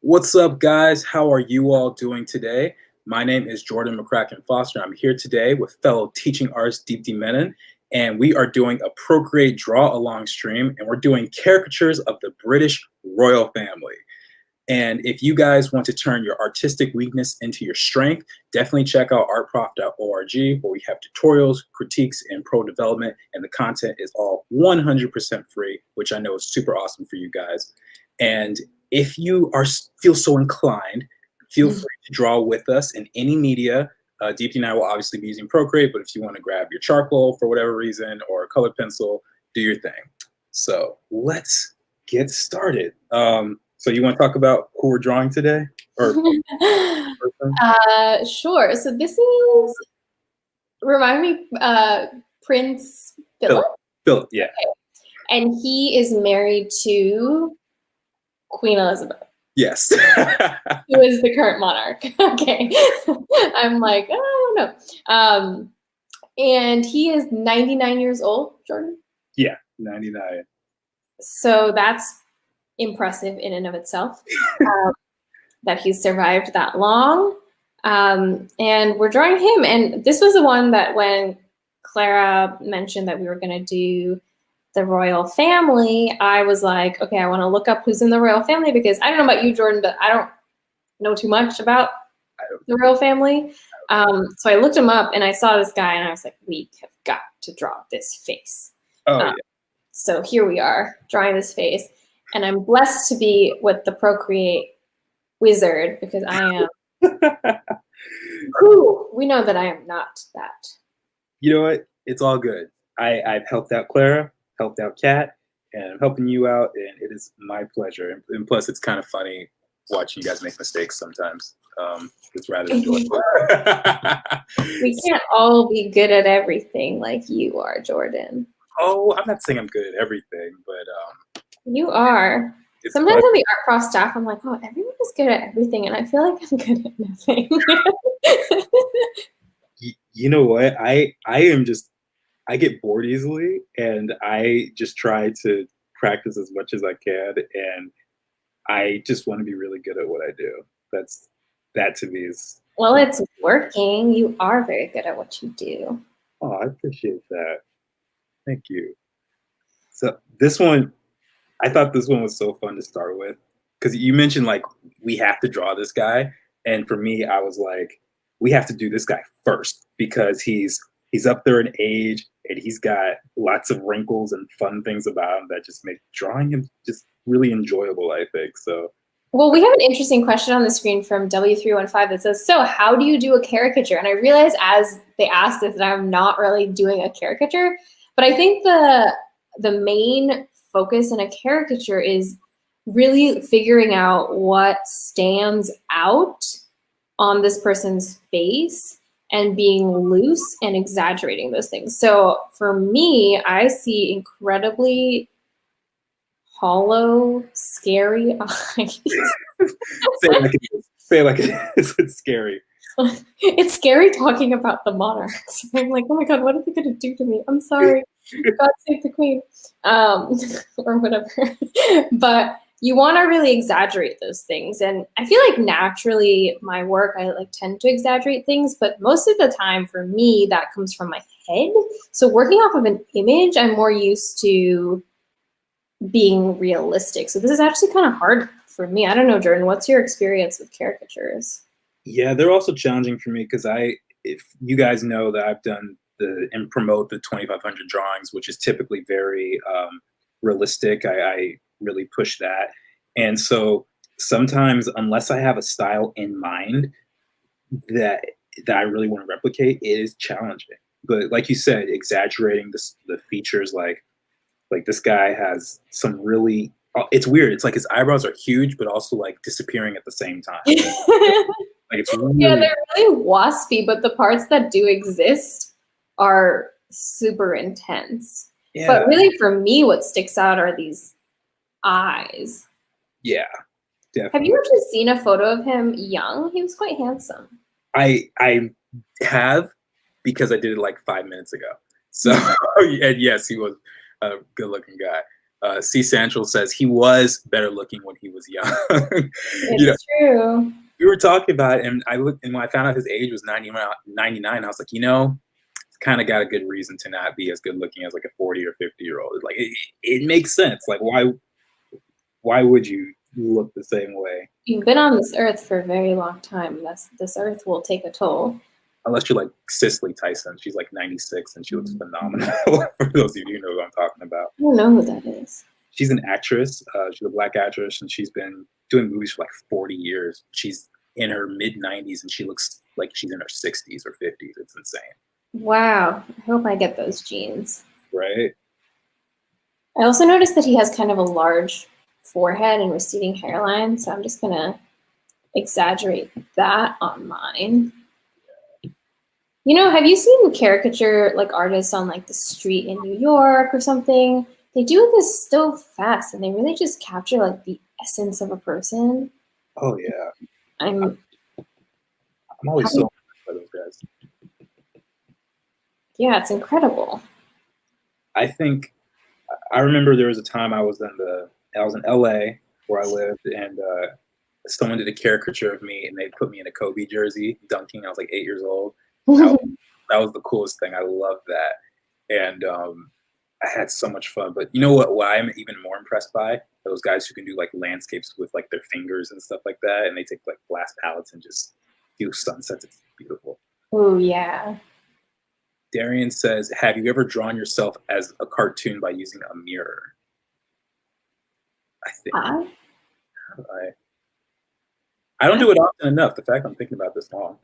What's up, guys? How are you all doing today? My name is Jordan McCracken-Foster. I'm here today with fellow teaching artist Deepti Menon, and we are doing a Procreate draw-along stream, and we're doing caricatures of the British royal family. And if you guys want to turn your artistic weakness into your strength, definitely check out artprof.org, where we have tutorials, critiques, and pro development, and the content is all 100% free, which I know is super awesome for you guys. And if you feel so inclined, feel free to draw with us in any media. Deepti and I will obviously be using Procreate, but if you want to grab your charcoal for whatever reason or a colored pencil, do your thing. So let's get started. So you want to talk about who we're drawing today? Or sure. So this is, remind me, Prince Philip? Philip, yeah. Okay. And he is married to Queen Elizabeth. Yes. Who is the current monarch. Okay. I'm like, oh, no. And he is 99 years old, Jordan? Yeah, 99. So that's impressive in and of itself, that he's survived that long. And we're drawing him. And this was the one that when Clara mentioned that we were going to do the royal family, I was like, okay, I want to look up who's in the royal family, because I don't know about you, Jordan, but I don't know too much about the royal family. So I looked him up and I saw this guy and I was like, we have got to draw this face. Yeah. So here we are drawing this face. And I'm blessed to be with the Procreate wizard, because I am, we know that I am not that. You know what? It's all good. I've helped out Clara, helped out Kat, and I'm helping you out, and it is my pleasure. And plus, it's kind of funny watching you guys make mistakes sometimes. It's rather enjoyable. We can't all be good at everything like you are, Jordan. Oh, I'm not saying I'm good at everything, but you are. Sometimes on the art prof staff, I'm like, oh, everyone is good at everything, and I feel like I'm good at nothing. You know what? I get bored easily, and I just try to practice as much as I can, and I just want to be really good at what I do. That to me is... Well, it's working. You are very good at what you do. Oh, I appreciate that. Thank you. So this one, I thought this one was so fun to start with, because you mentioned like we have to draw this guy, and for me, I was like, we have to do this guy first, because he's up there in age and he's got lots of wrinkles and fun things about him that just make drawing him just really enjoyable, I think. So, well, we have an interesting question on the screen from W315 that says, so how do you do a caricature? And I realized as they asked this that I'm not really doing a caricature, but I think the main focus in a caricature is really figuring out what stands out on this person's face and being loose and exaggerating those things. So for me, I see incredibly hollow, scary eyes. Say it like it is. It's scary. It's scary talking about the monarchs. I'm like, oh my God, what are they gonna do to me? I'm sorry. God save the queen. Or whatever. But you want to really exaggerate those things. And I feel like naturally my work, I like tend to exaggerate things, but most of the time for me, that comes from my head. So working off of an image, I'm more used to being realistic. So this is actually kind of hard for me. I don't know, Jordan, what's your experience with caricatures? Yeah, they're also challenging for me, because if you guys know that I've done and promote the 2,500 drawings, which is typically very realistic. I really push that. And so sometimes, unless I have a style in mind that I really want to replicate, it is challenging. But like you said, exaggerating the features, like this guy has some really, it's weird. It's like his eyebrows are huge, but also like disappearing at the same time. Like it's really, yeah, they're really waspy, but the parts that do exist are super intense. Yeah. But really for me, what sticks out are these eyes. Yeah, definitely. Have you actually seen a photo of him young? He was quite handsome. I have, because I did it like 5 minutes ago. So, and yes, he was a good looking guy. C. Sanchel says he was better looking when he was young. It's true. We were talking about it, and when I found out his age was 99, I was like, kind of got a good reason to not be as good looking as like a 40 or 50-year-old. Like it makes sense. Like why would you look the same way? You've been on this earth for a very long time. This earth will take a toll. Unless you're like Cicely Tyson. She's like 96 and she looks phenomenal. For those of you who know what I'm talking about. I don't know who that is. She's an actress. She's a Black actress, and she's been doing movies for like 40 years. She's in her mid-90s, and she looks like she's in her 60s or 50s. It's insane. Wow. I hope I get those genes. Right? I also noticed that he has kind of a large forehead and receding hairline, so I'm just going to exaggerate that on mine. Have you seen caricature like artists on like the street in New York or something? They do this so fast, and they really just capture like the essence of a person. Oh yeah. I'm always so impressed by those guys. Yeah, it's incredible. I remember there was a time I was in LA where I lived, and someone did a caricature of me, and they put me in a Kobe jersey dunking. I was like 8 years old. That was the coolest thing. I loved that. And I had so much fun. But you know what I'm even more impressed by? Those guys who can do like landscapes with like their fingers and stuff like that. And they take like glass palettes and just do sunsets. It's beautiful. Oh, yeah. Darian says, have you ever drawn yourself as a cartoon by using a mirror? I think. I don't do it often enough. The fact I'm thinking about this long.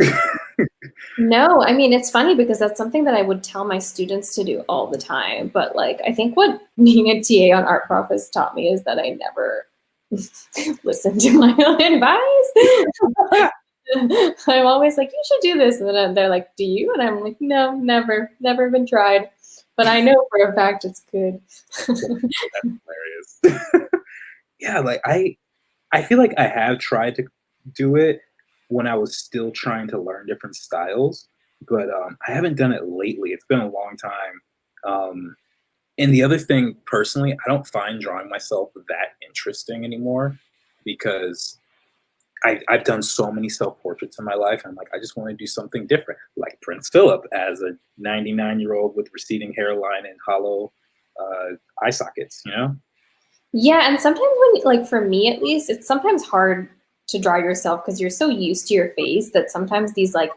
No, I mean, it's funny because that's something that I would tell my students to do all the time. But like, I think what being a TA on Art Prof has taught me is that I never listen to my own advice. I'm always like, you should do this. And then they're like, do you? And I'm like, no, never been tried. But I know for a fact it's good. That's hilarious. Yeah, like I feel like I have tried to do it when I was still trying to learn different styles, but I haven't done it lately. It's been a long time. And the other thing, personally, I don't find drawing myself that interesting anymore because I've done so many self-portraits in my life. I'm like, I just want to do something different, like Prince Philip as a 99-year-old with receding hairline and hollow eye sockets, Yeah, and sometimes like for me at least, it's sometimes hard to draw yourself because you're so used to your face that sometimes these like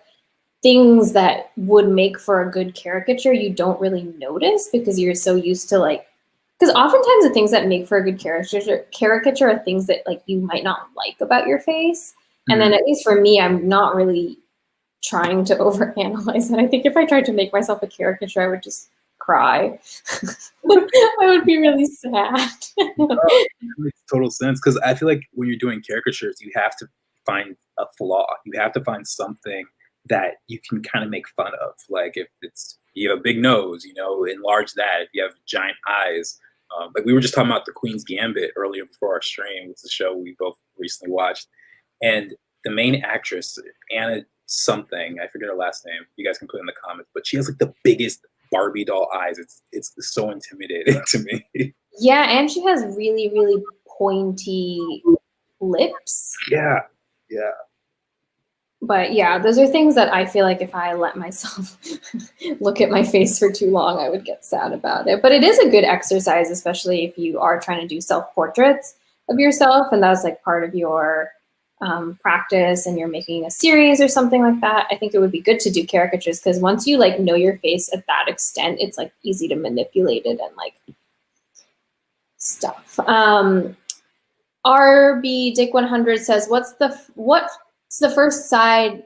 things that would make for a good caricature you don't really notice because you're so used to like, because oftentimes the things that make for a good caricature are things that like you might not like about your face. Mm-hmm. And then at least for me, I'm not really trying to overanalyze it. I think if I tried to make myself a caricature, I would just cry. I would be really sad. That makes total sense because I feel like when you're doing caricatures, you have to find a flaw. You have to find something that you can kind of make fun of. Like if you have a big nose, enlarge that. If you have giant eyes, like we were just talking about The Queen's Gambit earlier before our stream. It's a show we both recently watched, and the main actress, Anna something, I forget her last name. You guys can put it in the comments, but she has like the biggest Barbie doll eyes. It's so intimidating to me. Yeah, and she has really, really pointy lips. Yeah. But yeah, those are things that I feel like if I let myself look at my face for too long, I would get sad about it. But it is a good exercise, especially if you are trying to do self-portraits of yourself, and that's like part of your practice and you're making a series or something like that. I think it would be good to do caricatures because once you like know your face at that extent, it's like easy to manipulate it and like stuff. RB Dick 100 says, what the first side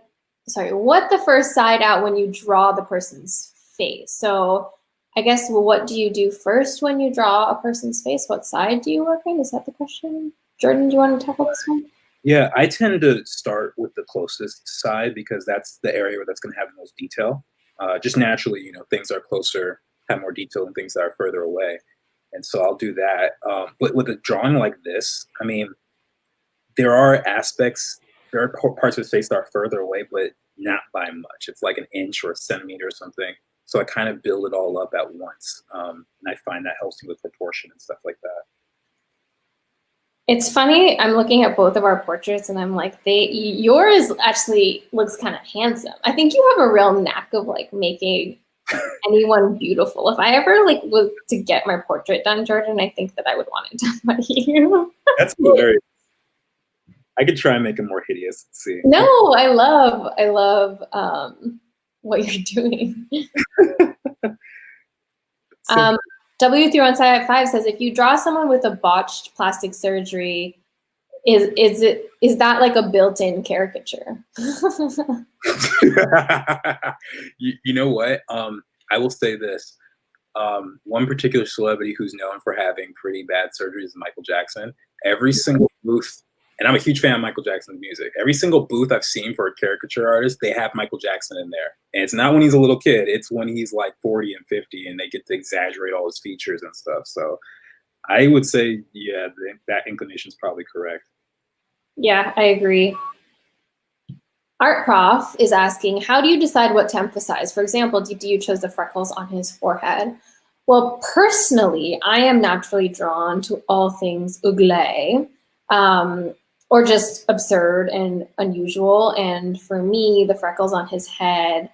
out when you draw the person's face? So I guess, well, what do you do first when you draw a person's face? What side do you work in? Is that the question? Jordan, do you want to tackle this one? Yeah, I tend to start with the closest side because that's the area where that's going to have the most detail. Just naturally, things are closer, have more detail than things that are further away. And so I'll do that. But with a drawing like this, I mean, there are parts of the face that are further away, but not by much. It's like an inch or a centimeter or something. So I kind of build it all up at once. And I find that helps me with proportion and stuff like that. It's funny, I'm looking at both of our portraits and I'm like, yours actually looks kind of handsome. I think you have a real knack of like making anyone beautiful. If I ever like was to get my portrait done, Jordan, I think that I would want it done by you. That's hilarious. I could try and make him more hideous. Let's see. No, I love what you're doing. W315 says, if you draw someone with a botched plastic surgery, is that like a built-in caricature? You know what? I will say this. One particular celebrity who's known for having pretty bad surgeries is Michael Jackson. Every single booth, and I'm a huge fan of Michael Jackson's music. Every single booth I've seen for a caricature artist, they have Michael Jackson in there. And it's not when he's a little kid. It's when he's like 40 and 50 and they get to exaggerate all his features and stuff. So I would say, yeah, that inclination is probably correct. Yeah, I agree. Art Prof is asking, how do you decide what to emphasize? For example, Deepti chose the freckles on his forehead. Well, personally, I am naturally drawn to all things ugly, or just absurd and unusual. And for me, the freckles on his head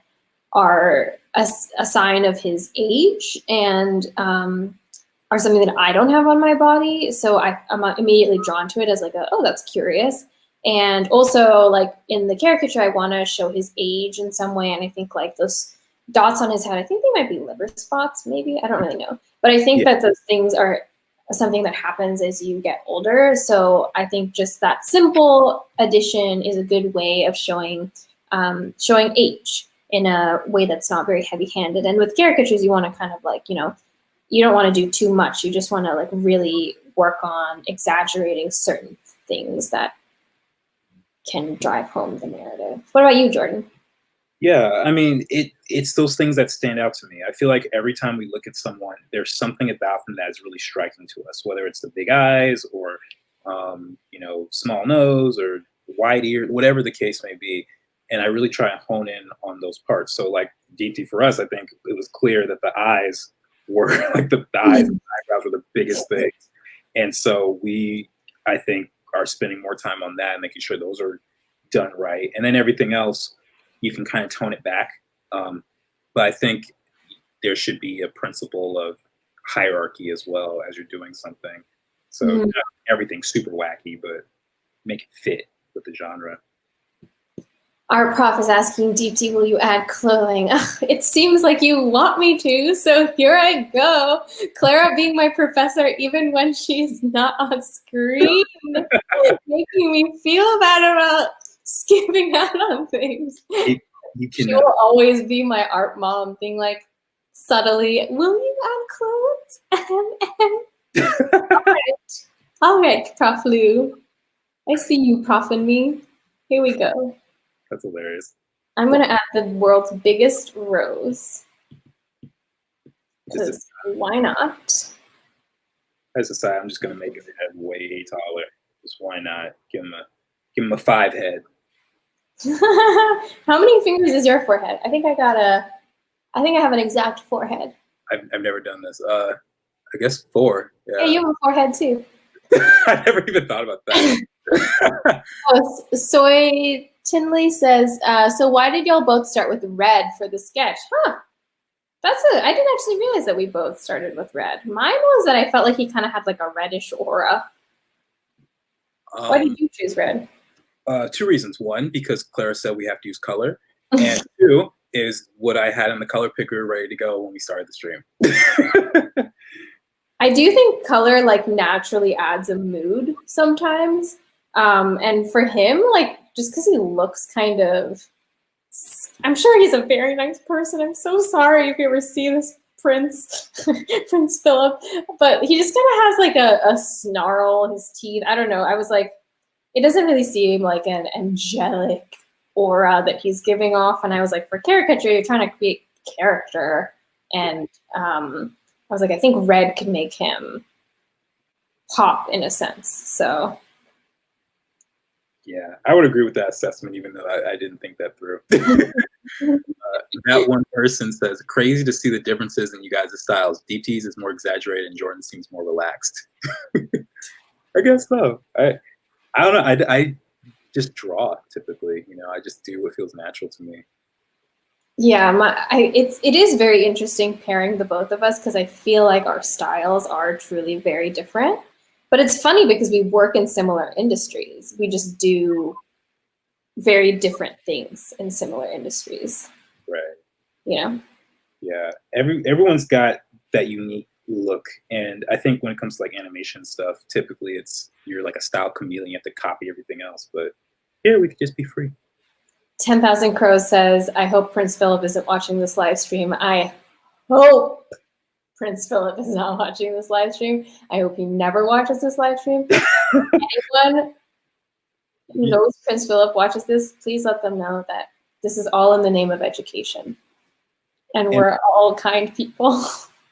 are a sign of his age and are something that I don't have on my body. So I'm immediately drawn to it as like, oh, that's curious. And also like in the caricature, I want to show his age in some way. And I think like those dots on his head, I think they might be liver spots, maybe. I don't really know. But I think that those things are something that happens as you get older. So I think just that simple addition is a good way of showing age in a way that's not very heavy-handed. And with caricatures, you want to kind of like, you know, you don't want to do too much. You just want to like really work on exaggerating certain things that can drive home the narrative. What about you, Jordan? Yeah, I mean, it's those things that stand out to me. I feel like every time we look at someone, there's something about them that is really striking to us, whether it's the big eyes or, you know, small nose or wide ear, whatever the case may be. And I really try and hone in on those parts. So like Deepti, for us, I think it was clear that the eyes were like the eyes and eyebrows were the biggest things. And so we, I think, are spending more time on that and making sure those are done right. And then everything else, you can kind of tone it back. But I think there should be a principle of hierarchy as well as you're doing something. So not everything's super wacky, but make it fit with the genre. Our prof is asking, Deepti, will you add clothing? It seems like you want me to, so here I go. Clara being my professor, even when she's not on screen, making me feel bad about skipping out on things. She will always be my art mom, being like, subtly, will you add clothes? All right, Prof. Lieu. I see you, Prof, and me. Here we go. That's hilarious. I'm going to add the world's biggest rose. Because why not? As a side, I'm just going to make his head way taller. Just why not? Give him a 5 head. How many fingers is your forehead? I think I have an exact forehead. I've never done this. I guess 4. Yeah, you have a forehead too. I never even thought about that. Soy Tinley says, so why did y'all both start with red for the sketch? Huh. I didn't actually realize that we both started with red. Mine was that I felt like he kind of had like a reddish aura. Why did you choose red? 2 reasons. 1, because Clara said we have to use color. And 2 is what I had in the color picker ready to go when we started the stream. I do think color like naturally adds a mood sometimes. And for him, like, just because he looks kind of, I'm sure he's a very nice person. I'm so sorry if you ever see this Prince Philip, but he just kind of has like a snarl, his teeth. I don't know. I was like, it doesn't really seem like an angelic aura that he's giving off. And I was like, for caricature, you're trying to create character. And I was like, I think red could make him pop in a sense. So Yeah, I would agree with that assessment, even though I didn't think that through. That one person says, crazy to see the differences in you guys' styles. Deepti's is more exaggerated and Jordan seems more relaxed. I guess so. I don't know. I just draw typically. You know, I just do what feels natural to me. Yeah, it is very interesting pairing the both of us because I feel like our styles are truly very different. But it's funny because we work in similar industries. We just do very different things in similar industries. Right. You know? Yeah. Everyone's got that unique look, and I think when it comes to like animation stuff, typically you're like a style chameleon. You have to copy everything else. But here we could just be free. 10,000 Crows says, I hope Prince Philip isn't watching this live stream. I hope Prince Philip is not watching this live stream. I hope he never watches this live stream. Anyone who knows Prince Philip watches this, please let them know that this is all in the name of education. And we're all kind people.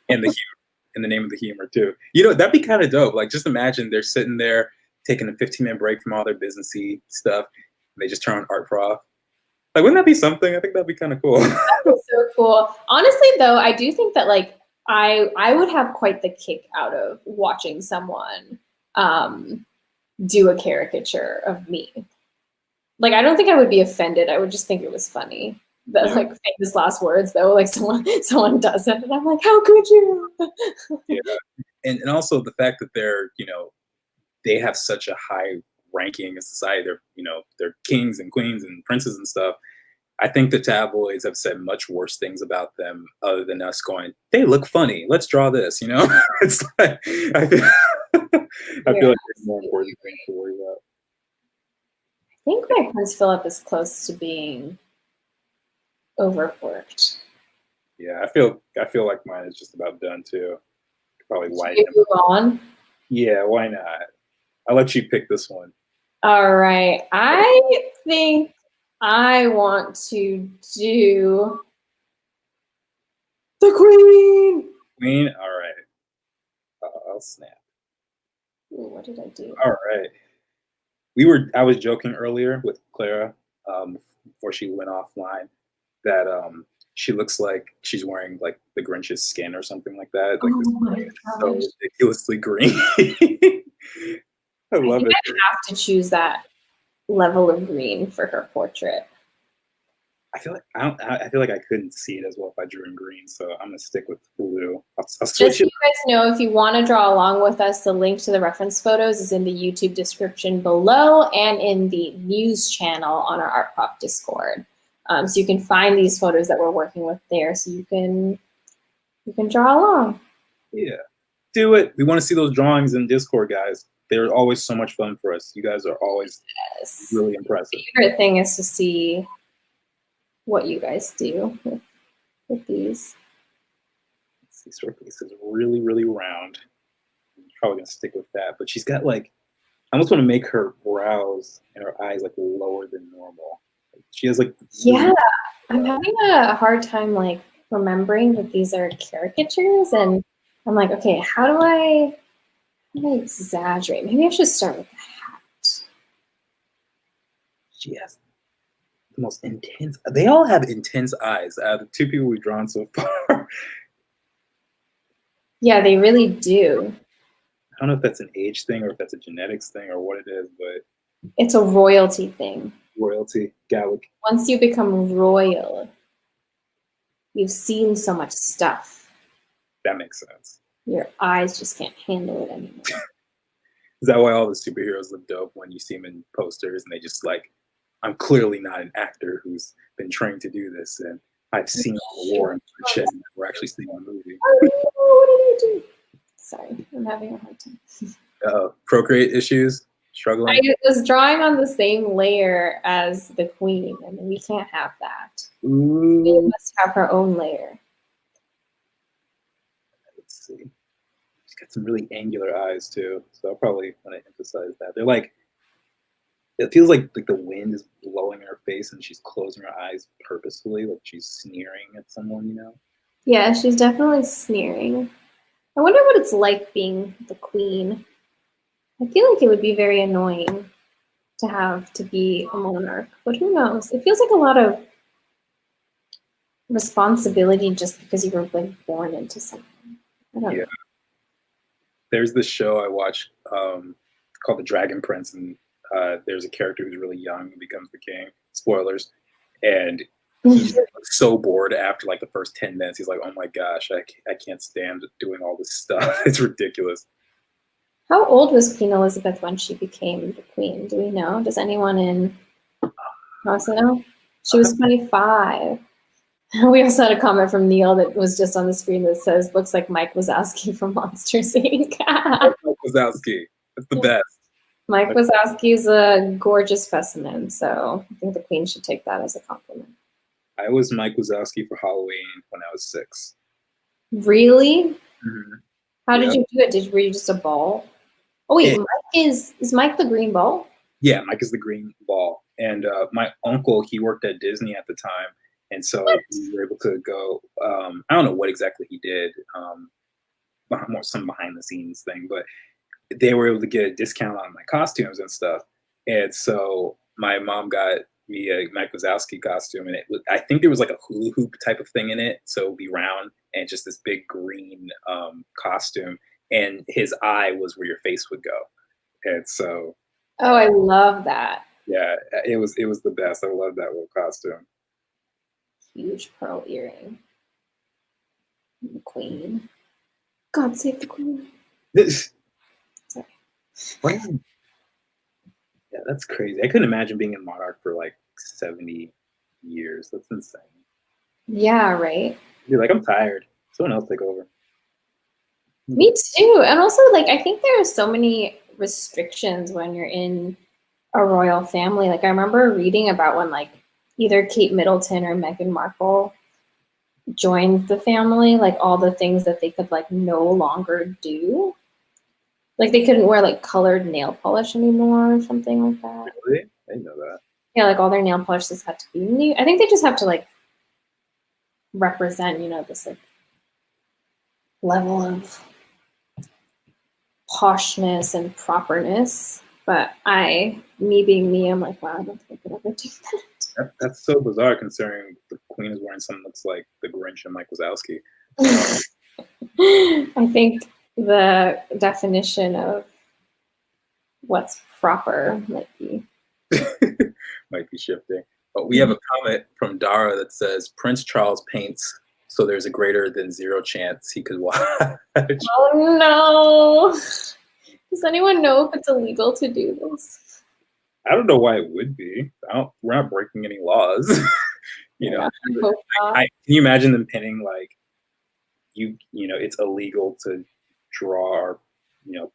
And the humor, in the name of the humor too. You know, that'd be kind of dope. Like just imagine they're sitting there taking a 15-minute break from all their businessy stuff. And they just turn on Art Prof. Like, wouldn't that be something? I think that'd be kind of cool. That was so cool. Honestly, though, I do think that like I would have quite the kick out of watching someone do a caricature of me. Like, I don't think I would be offended. I would just think it was funny. The like famous last words, though, like someone does it, and I'm like, how could you? Yeah, and also the fact that they're, you know, they have such a high ranking in society. They're kings and queens and princes and stuff. I think the tabloids have said much worse things about them other than us going, they look funny. Let's draw this, you know? It's like, I feel like there's more important things to worry about. I think my Prince Philip is close to being overworked. Yeah, I feel like mine is just about done too. Probably widen them. Move on? Yeah, why not? I'll let you pick this one. All right. I think I want to do the Queen. Queen? All right. I'll snap. Ooh, what did I do? All right. I was joking earlier with Clara before she went offline that she looks like she's wearing like the Grinch's skin or something like that. Like this green is so ridiculously green. I love it. I have to choose that level of green for her portrait. I feel like I couldn't see it as well if I drew in green, so I'm gonna stick with blue. I'll switch Just so you guys know, if you want to draw along with us, the link to the reference photos is in the YouTube description below and in the news channel on our Art Prof Discord. So you can find these photos that we're working with there, so you can draw along. Yeah, do it. We want to see those drawings in Discord, guys. They're always so much fun for us. You guys are always really impressive. My favorite thing is to see what you guys do with these. This face is really, really round. I'm probably gonna stick with that. But she's got like, I almost want to make her brows and her eyes like lower than normal. She has like. Yeah, I'm having a hard time like remembering that these are caricatures, and I'm like, okay, how do I exaggerate? Maybe I should start with the hat. She has the most intense. They all have intense eyes. Out of the two people we've drawn so far. Yeah, they really do. I don't know if that's an age thing or if that's a genetics thing or what it is, but it's a royalty thing. Royalty, Gallic. Once you become royal, you've seen so much stuff. That makes sense. Your eyes just can't handle it anymore. Is that why all the superheroes look dope when you see them in posters and they just like, I'm clearly not an actor who's been trained to do this, and I've seen all the war and shit, and we're actually seeing a movie. What did I do? Sorry, I'm having a hard time. Procreate issues, struggling. I was drawing on the same layer as the Queen, and we can't have that. Ooh. We must have her own layer. Let's see. She's got some really angular eyes too, so I'll probably want to emphasize that. They're like, it feels like the wind is blowing in her face and she's closing her eyes purposefully, like she's sneering at someone, you know? Yeah, she's definitely sneering. I wonder what it's like being the Queen. I feel like it would be very annoying. to have to be a monarch, but who knows? It feels like a lot of responsibility just because you were like born into something. I don't know. There's this show I watch called The Dragon Prince, and there's a character who's really young who becomes the king. Spoilers. And he's so bored after like the first 10 minutes. He's like, oh my gosh, I can't stand doing all this stuff. It's ridiculous. How old was Queen Elizabeth when she became the queen? Do we know? Does anyone in also know? She was 25. We also had a comment from Neil that was just on the screen that says, looks like Mike Wazowski from Monsters, Inc. Mike Wazowski. That's the best. Mike Wazowski is a gorgeous specimen, so I think the queen should take that as a compliment. I was Mike Wazowski for Halloween when I was 6. Really? Mm-hmm. How did you do it? Were you just a ball? Oh wait, Mike is Mike the green ball? Yeah, Mike is the green ball. And my uncle, he worked at Disney at the time. And so we were able to go, I don't know what exactly he did, more some behind the scenes thing, but they were able to get a discount on my costumes and stuff. And so my mom got me a Mike Wazowski costume, and I think there was like a hula hoop type of thing in it. So it would be round and just this big green costume. And his eye was where your face would go. And so. Oh, I love that. Yeah, it was the best. I love that little costume. Huge pearl earring. The queen. God save the queen. Sorry. Yeah, that's crazy. I couldn't imagine being a monarch for like 70 years. That's insane. Yeah, right? You're like, I'm tired. Someone else take over. Me too. And also, like, I think there are so many restrictions when you're in a royal family. Like, I remember reading about when, like, either Kate Middleton or Meghan Markle joined the family, like, all the things that they could, like, no longer do. Like, they couldn't wear, like, colored nail polish anymore or something like that. Really? I didn't know that. Yeah, like, all their nail polishes had to be new. I think they just have to, like, represent, you know, this, like, level of poshness and properness. But me being me, I'm like, wow, I don't think I could ever do that. That's so bizarre considering the queen is wearing something that looks like the Grinch and Mike Wazowski. I think the definition of what's proper might be shifting. But we have a comment from Dara that says Prince Charles paints, so there's a greater than 0 chance he could watch. Oh no! Does anyone know if it's illegal to do this? I don't know why it would be. We're not breaking any laws. You know, can you imagine them pinning like you know it's illegal to draw or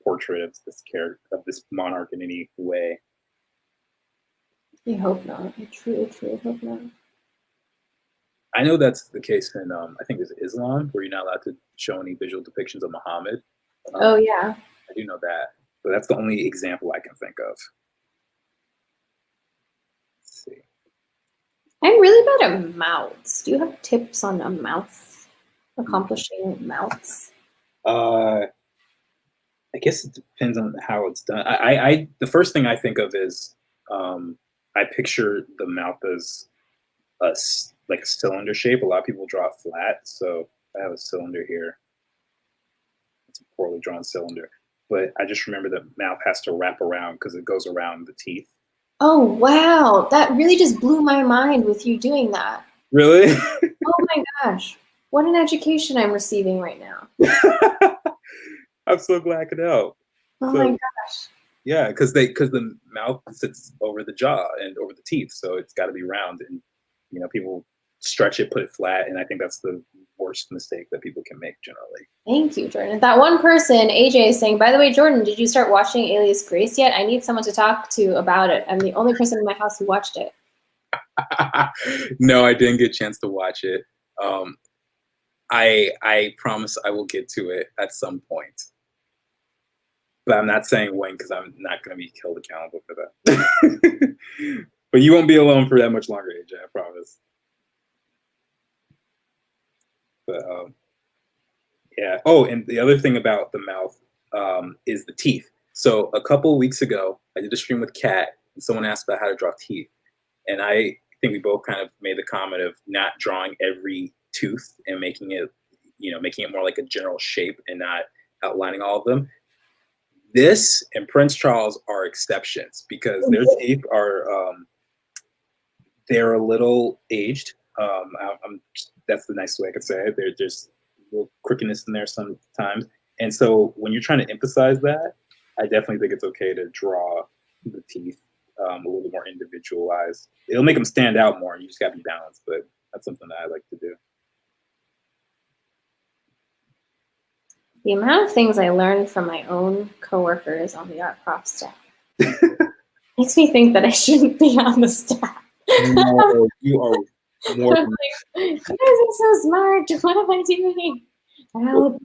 portrait of this character, of this monarch in any way? I hope not. I truly hope not. I know that's the case in I think it's Islam, where you're not allowed to show any visual depictions of Muhammad. Oh yeah, I do know that, but that's the only example I can think of. Let's see. I'm really bad at mouths. Do you have tips on a mouth, accomplishing mouths? I guess it depends on how it's done. The first thing I think of is I picture the mouth as like a cylinder shape. A lot of people draw it flat, so I have a cylinder here. It's a poorly drawn cylinder, but I just remember the mouth has to wrap around because it goes around the teeth. Oh wow, that really just blew my mind with you doing that. Really? Oh my gosh, what an education I'm receiving right now. I'm so glad I could help. Oh my gosh. Yeah, because the mouth sits over the jaw and over the teeth, so it's got to be round. And people stretch it, put it flat, and I think that's the worst mistake that people can make generally. Thank you, Jordan. That one person, AJ, is saying, by the way, Jordan, did you start watching Alias Grace yet? I need someone to talk to about it. I'm the only person in my house who watched it. No, I didn't get a chance to watch it. I promise I will get to it at some point. But I'm not saying when, because I'm not going to be held accountable for that. But you won't be alone for that much longer, AJ, I promise. But yeah. Oh, and the other thing about the mouth is the teeth. So a couple of weeks ago, I did a stream with Kat, and someone asked about how to draw teeth. And I think we both kind of made the comment of not drawing every tooth and making it, making it more like a general shape and not outlining all of them. This and Prince Charles are exceptions because their teeth are, they're a little aged. That's the nicest way I could say it. There's just a little crookedness in there sometimes. And so when you're trying to emphasize that, I definitely think it's okay to draw the teeth a little more individualized. It'll make them stand out more, and you just gotta be balanced. But that's something that I like to do. The amount of things I learned from my own coworkers on the art prof staff makes me think that I shouldn't be on the staff. No, you are more. Like, you guys are so smart. What am I doing? Help.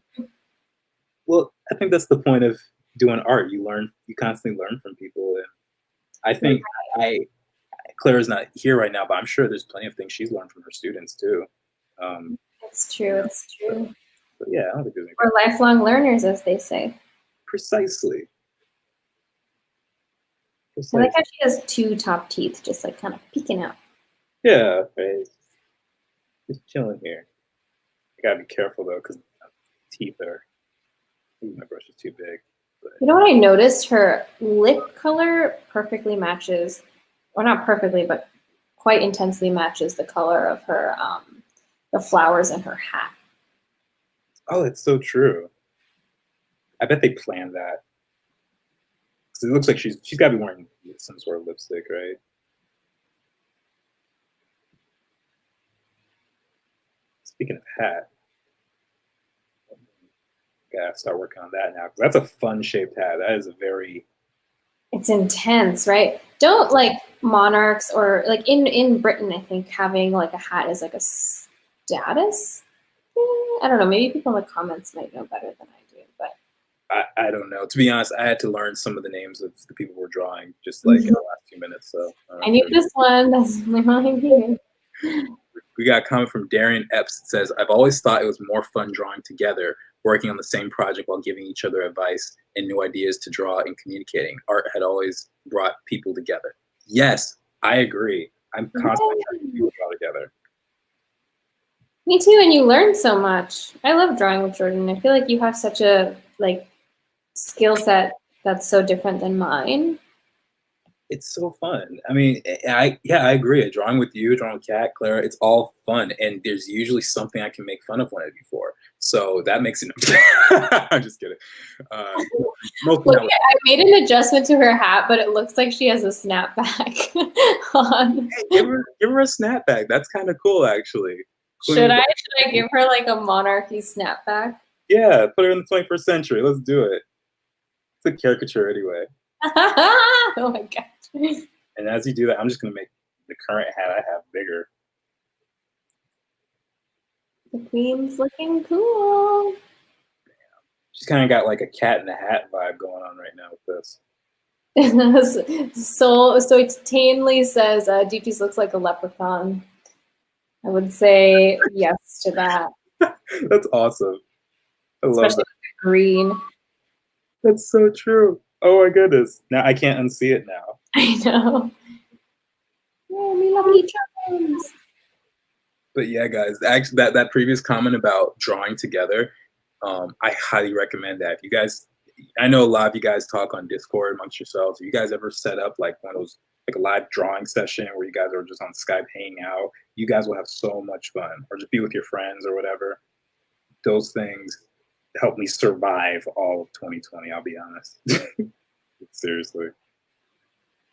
Well, I think that's the point of doing art. You constantly learn from people. And I think Clara's not here right now, but I'm sure there's plenty of things she's learned from her students too. It's true. It's true. But yeah, I don't think there's any. We're lifelong learners, as they say. Precisely. I like how she has two top teeth, just like kind of peeking out. Yeah, right. Just chilling here. I gotta be careful though, because teeth are. My brush is too big. But. You know what I noticed? Her lip color perfectly matches, or not perfectly, but quite intensely matches the color of her, the flowers in her hat. Oh, it's so true. I bet they planned that. Because it looks like she's got to be wearing some sort of lipstick, right? Speaking of hat, gotta start working on that now. Because that's a fun shaped hat. That is a very. It's intense, right? Don't like monarchs or like in Britain, I think having like a hat is like a status. I don't know. Maybe people in the comments might know better than I do, but I don't know. To be honest, I had to learn some of the names of the people we're drawing just like in the last few minutes. So I knew this one. That's my mind. We got a comment from Darian Epps that says, "I've always thought it was more fun drawing together, working on the same project while giving each other advice and new ideas to draw and communicating. Art had always brought people together." Yes, I agree. I'm constantly trying to get people draw together. Me too, and you learn so much. I love drawing with Jordan. I feel like you have such a skill set that's so different than mine. It's so fun. I mean, I agree. Drawing with you, drawing with Kat, Clara, it's all fun, and there's usually something I can make fun of one of you for. So that makes it. I'm just kidding. Look, I made an adjustment to her hat, but it looks like she has a snapback on. Hey, give her a snapback. That's kind of cool, actually. Should I give her like a monarchy snapback? Yeah, put her in the 21st century. Let's do it. It's a caricature anyway. Oh my gosh. And as you do that, I'm just going to make the current hat I have bigger. The queen's looking cool. She's kind of got like a cat in the hat vibe going on right now with this. So Tanley says, Deepti looks like a leprechaun. I would say yes to that. That's awesome. I love Especially that. Green. That's so true. Oh my goodness. Now I can't unsee it now. I know. Oh, me lucky charms. But yeah, guys, actually that previous comment about drawing together, I highly recommend that. If you guys, I know a lot of you guys talk on Discord amongst yourselves. If you guys ever set up like one of those, like a live drawing session where you guys are just on Skype hanging out, you guys will have so much fun. Or just be with your friends or whatever. Those things helped me survive all of 2020, I'll be honest. Seriously.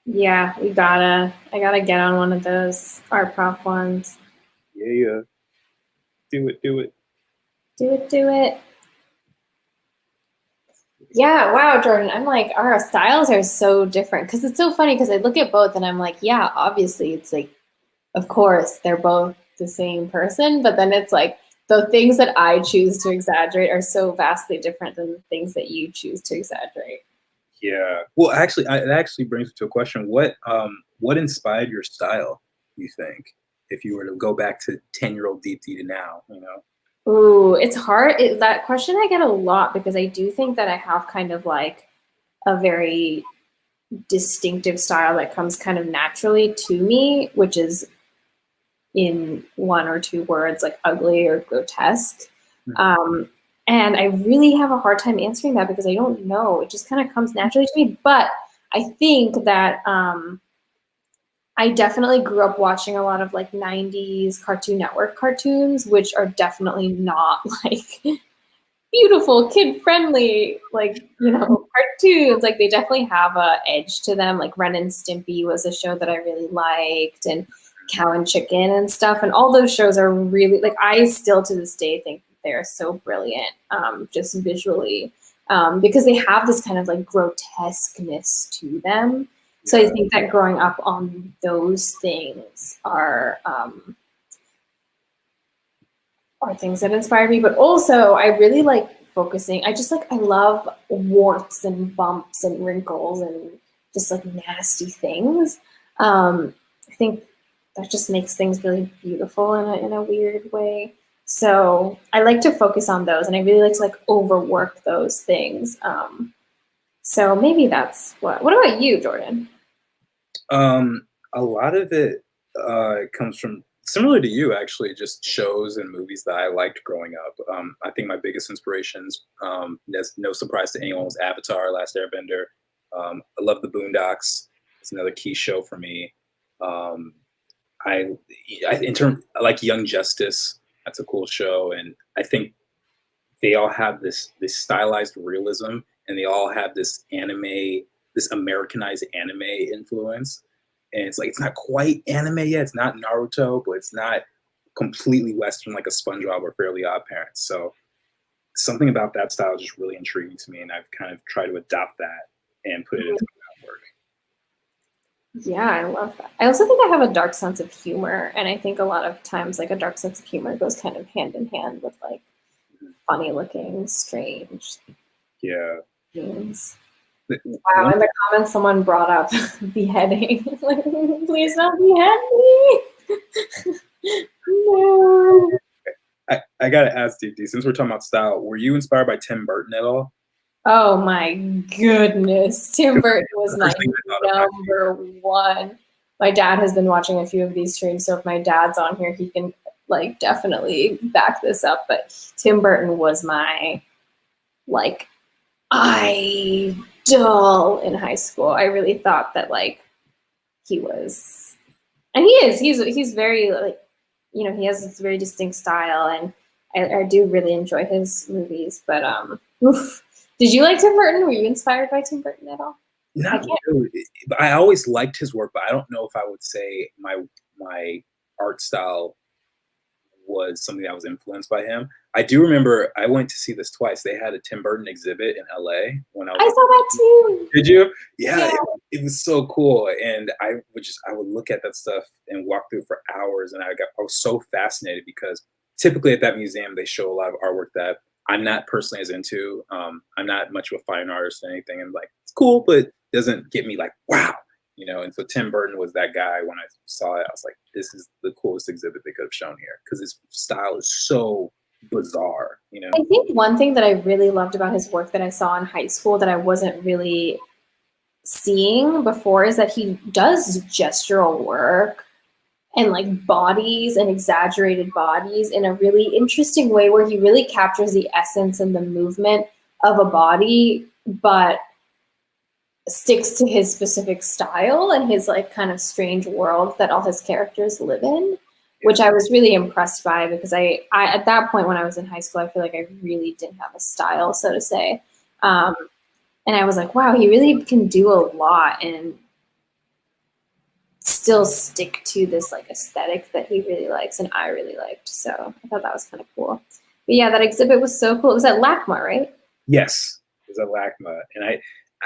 Yeah, I gotta get on one of those art prof ones. Yeah. Do it. Do it. Yeah, wow, Jordan. I'm like, our styles are so different. Because it's so funny because I look at both and I'm like, yeah, obviously it's like, of course, they're both the same person. But then it's like, the things that I choose to exaggerate are so vastly different than the things that you choose to exaggerate. Yeah. Well, actually, it actually brings me to a question. What inspired your style, you think, if you were to go back to 10-year-old Deepti to now, you know? Ooh, it's hard. That question I get a lot because I do think that I have kind of like a very distinctive style that comes kind of naturally to me, which is in one or two words, like ugly or grotesque. And I really have a hard time answering that because I don't know. It just kind of comes naturally to me. But I think that I definitely grew up watching a lot of like 90s Cartoon Network cartoons, which are definitely not like beautiful, kid-friendly, like, you know, cartoons. Like they definitely have a edge to them. Like Ren and Stimpy was a show that I really liked, and Cow and Chicken and stuff. And all those shows are really, like, I still to this day think they're so brilliant, just visually, because they have this kind of like grotesqueness to them. So I think that growing up on those things are things that inspire me. But also I really like focusing. I love warts and bumps and wrinkles and just like nasty things. I think that just makes things really beautiful in a weird way. So I like to focus on those, and I really like to like overwork those things. So maybe that's what about you, Jordan? A lot of it comes from, similar to you actually, just shows and movies that I liked growing up. I think my biggest inspirations, that's no surprise to anyone, was Avatar: Last Airbender. I love the Boondocks. It's another key show for me. I I like Young Justice. That's a cool show, and I think they all have this stylized realism, and they all have this Americanized anime influence. And it's like, it's not quite anime yet. It's not Naruto, but it's not completely Western like a SpongeBob or Fairly Odd Parents. So something about that style is just really intriguing to me, and I've kind of tried to adopt that and put it into my work. Yeah, I love that. I also think I have a dark sense of humor, and I think a lot of times like a dark sense of humor goes kind of hand in hand with like funny looking, strange things. Wow, in the comments someone brought up beheading. Like, please don't behead me. No. I gotta ask Deepti, since we're talking about style, were you inspired by Tim Burton at all? Oh my goodness. Tim Burton was my number one. My dad has been watching a few of these streams, so if my dad's on here, he can like definitely back this up. But Tim Burton was my like idol in high school. I really thought that like he was, and he is. He's very like, you know, he has this very distinct style, and I do really enjoy his movies. But oof. Did you like Tim Burton? Were you inspired by Tim Burton at all? Not really. I always liked his work, but I don't know if I would say my art style was something that was influenced by him. I do remember I went to see this twice. They had a Tim Burton exhibit in LA when I saw that too. Did you? Yeah. It was so cool, and I would look at that stuff and walk through for hours, and I was so fascinated because typically at that museum they show a lot of artwork that I'm not personally as into. I'm not much of a fine artist or anything, and like, it's cool, but doesn't get me like, wow, you know. And so Tim Burton was that guy. When I saw it, I was like, this is the coolest exhibit they could have shown here, because his style is so bizarre, you know. I think one thing that I really loved about his work that I saw in high school that I wasn't really seeing before is that he does gestural work and like bodies and exaggerated bodies in a really interesting way, where he really captures the essence and the movement of a body, but sticks to his specific style and his like kind of strange world that all his characters live in, which I was really impressed by, because I at that point when I was in high school, I feel like I really didn't have a style, so to say. And I was like, wow, he really can do a lot and still stick to this like aesthetic that he really likes and I really liked. So I thought that was kind of cool. But yeah, that exhibit was so cool. It was at LACMA, right? Yes, it was at LACMA. And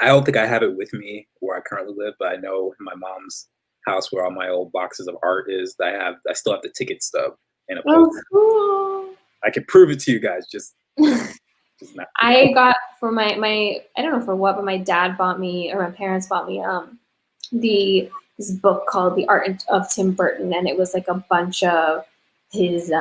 I don't think I have it with me where I currently live, but I know in my mom's house where all my old boxes of art is, I still have the ticket stub and a poster. Oh, cool. I can prove it to you guys, just not. I got for my I don't know for what, but my dad bought me, or my parents bought me this book called The Art of Tim Burton, and it was like a bunch of his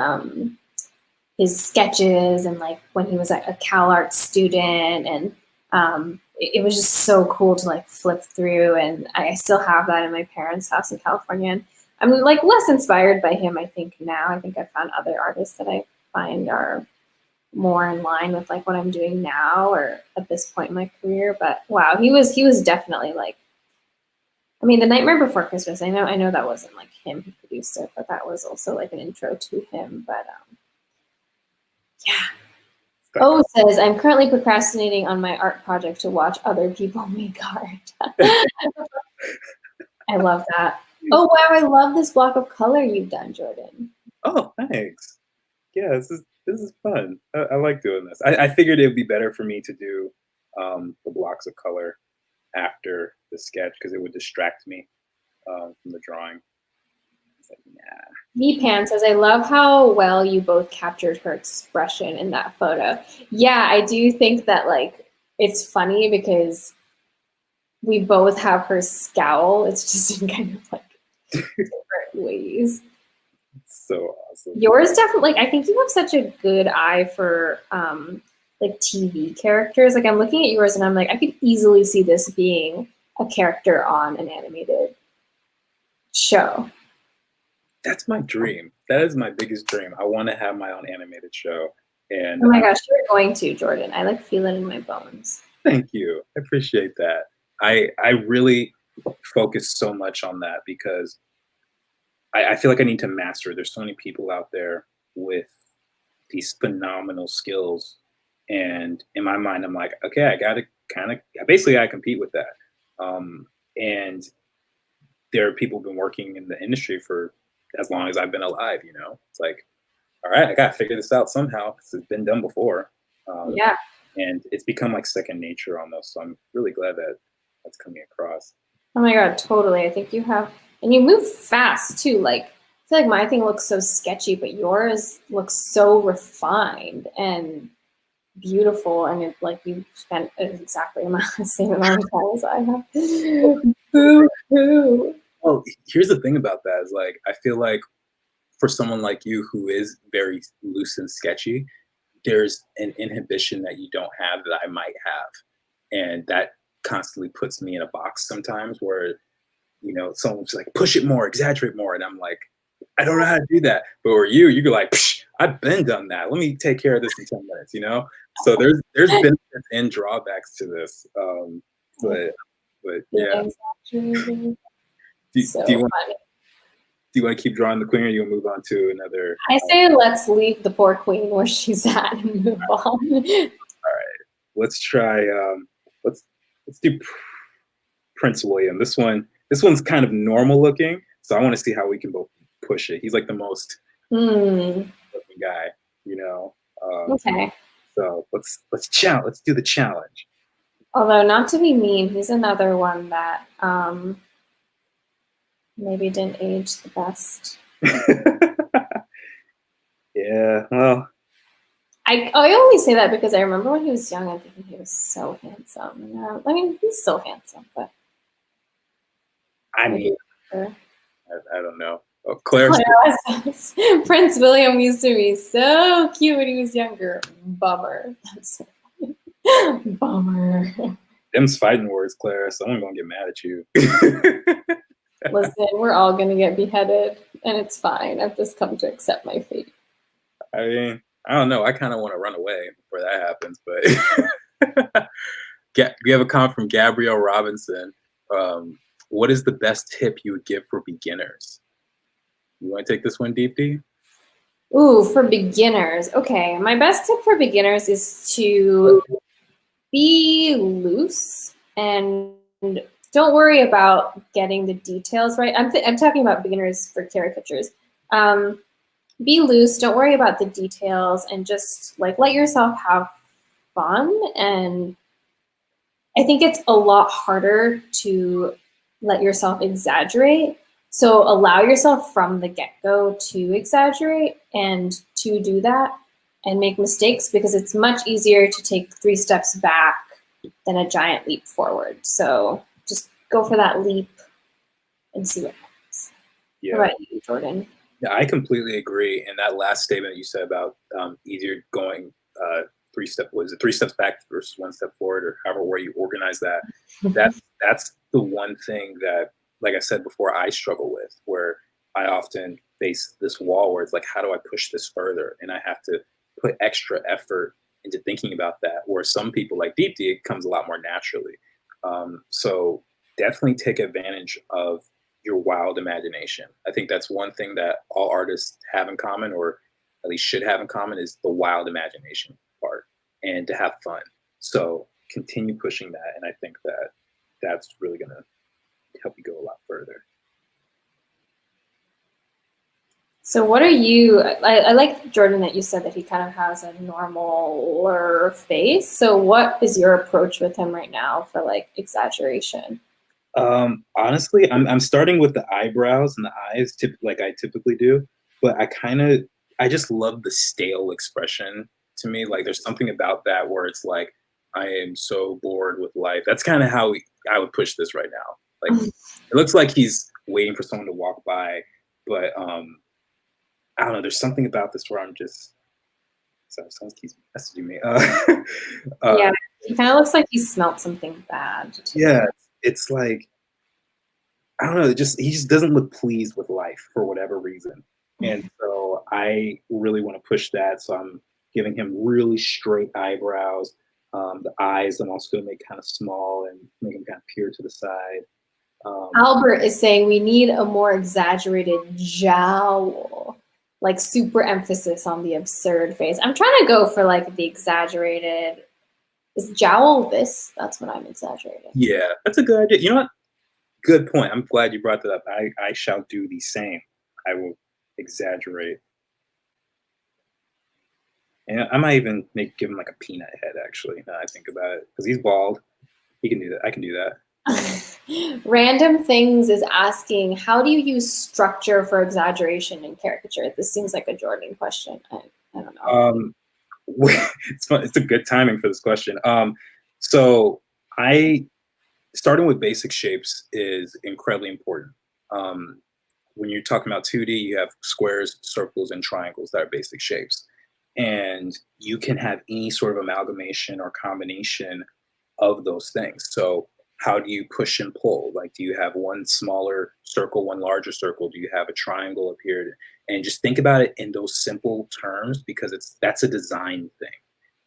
sketches and like when he was a Cal Arts student, and it was just so cool to like flip through, and I still have that in my parents' house in California. And I'm like less inspired by him, I think now. I think I've found other artists that I find are more in line with like what I'm doing now or at this point in my career. But wow, he was definitely like, I mean, The Nightmare Before Christmas, I know that wasn't like him who produced it, but that was also like an intro to him. But yeah. Oh, says, I'm currently procrastinating on my art project to watch other people make art. I love that. Oh, wow, I love this block of color you've done, Jordan. Oh, thanks. Yeah, this is fun. I like doing this. I figured it would be better for me to do the blocks of color after the sketch because it would distract me from the drawing. It's like, nah. V-Pan says, I love how well you both captured her expression in that photo. Yeah, I do think that like it's funny because we both have her scowl. It's just in kind of like different ways. It's so awesome. Yours definitely, like I think you have such a good eye for like TV characters. Like I'm looking at yours and I'm like, I could easily see this being a character on an animated show. That's my dream. That is my biggest dream. I want to have my own animated show. And oh my gosh, you're going to, Jordan. I like feel it in my bones. Thank you. I appreciate that. I really focus so much on that because I feel like I need to master it. There's so many people out there with these phenomenal skills. And in my mind, I'm like, okay, I got to basically I compete with that. And there are people who've been working in the industry for as long as I've been alive, you know? It's like, all right, I got to figure this out somehow because it's been done before. Yeah. And it's become like second nature almost. So I'm really glad that that's coming across. Oh my God, totally. I think you have, and you move fast too. Like, I feel like my thing looks so sketchy, but yours looks so refined and beautiful. And it, like you spent exactly the same amount of time as I have. Boo-hoo. Well, here's the thing about that is like, I feel like for someone like you who is very loose and sketchy, there's an inhibition that you don't have that I might have. And that constantly puts me in a box sometimes where, you know, someone's like, push it more, exaggerate more. And I'm like, I don't know how to do that. But where you go like, I've been done that. Let me take care of this in 10 minutes, you know? So there's benefits and drawbacks to this. But yeah. Do you want to keep drawing the queen, or do you want to move on to another? I say let's leave the poor queen where she's at and move on. All right, let's try. Let's do Prince William. This one's kind of normal looking, so I want to see how we can both push it. He's like the most looking guy, you know. Okay. So let's do the challenge. Although not to be mean, he's another one that maybe didn't age the best. Yeah, well. I only say that because I remember when he was young, I'm thinking he was so handsome. I mean, he's still handsome, but I mean, I don't know. Oh, Claire. Prince William used to be so cute when he was younger. Bummer. That's so funny. Bummer. Them's fighting words, Clara. Someone's gonna get mad at you. Listen, we're all gonna get beheaded, and it's fine. I've just come to accept my fate. I mean, I don't know. I kind of want to run away before that happens, but we have a comment from Gabrielle Robinson. What is the best tip you would give for beginners? You want to take this one, Deepti? Ooh, for beginners. Okay, my best tip for beginners is to be loose and don't worry about getting the details right. I'm talking about beginners for caricatures. Be loose, don't worry about the details, and just like let yourself have fun. And I think it's a lot harder to let yourself exaggerate. So allow yourself from the get-go to exaggerate and to do that and make mistakes, because it's much easier to take 3 steps back than a giant leap forward. So just go for that leap and see what happens. Yeah. What about you, Jordan? Yeah, I completely agree. And that last statement you said about easier going three steps back versus one step forward, or however way you organize that. That's the one thing that, like I said before, I struggle with, where I often face this wall where it's like, how do I push this further? And I have to put extra effort into thinking about that. Where some people like Deepti, it comes a lot more naturally. So definitely take advantage of your wild imagination. I think that's one thing that all artists have in common, or at least should have in common, is the wild imagination part, and to have fun. So continue pushing that, and I think that that's really going to help you go a lot further. So what are you, I like, Jordan, that you said that he kind of has a normaler face. So what is your approach with him right now for like exaggeration? Honestly, I'm starting with the eyebrows and the eyes, like I typically do, but I just love the stale expression to me. Like there's something about that where it's like, I am so bored with life. That's kind of how I would push this right now. Like it looks like he's waiting for someone to walk by, but I don't know. There's something about this where I'm just, sorry, someone keeps messaging me. Yeah, he kind of looks like he smelled something bad. Yeah, it's like, I don't know. He just doesn't look pleased with life for whatever reason. And so I really want to push that. So I'm giving him really straight eyebrows. The eyes I'm also going to make kind of small and make them kind of peer to the side. Albert is saying we need a more exaggerated jowl, like super emphasis on the absurd face. I'm trying to go for like the exaggerated. Is jowl this? That's what I'm exaggerating. Yeah, that's a good idea. You know what? Good point. I'm glad you brought that up. I shall do the same. I will exaggerate. And I might even give him like a peanut head, actually, now I think about it. Because he's bald. He can do that. I can do that. Random Things is asking, how do you use structure for exaggeration in caricature? This seems like a Jordan question. I don't know. It's fun. It's a good timing for this question. So starting with basic shapes is incredibly important. When you're talking about 2D, you have squares, circles, and triangles that are basic shapes. And you can have any sort of amalgamation or combination of those things. So how do you push and pull? Like, do you have one smaller circle, one larger circle? Do you have a triangle up here? And just think about it in those simple terms, because that's a design thing.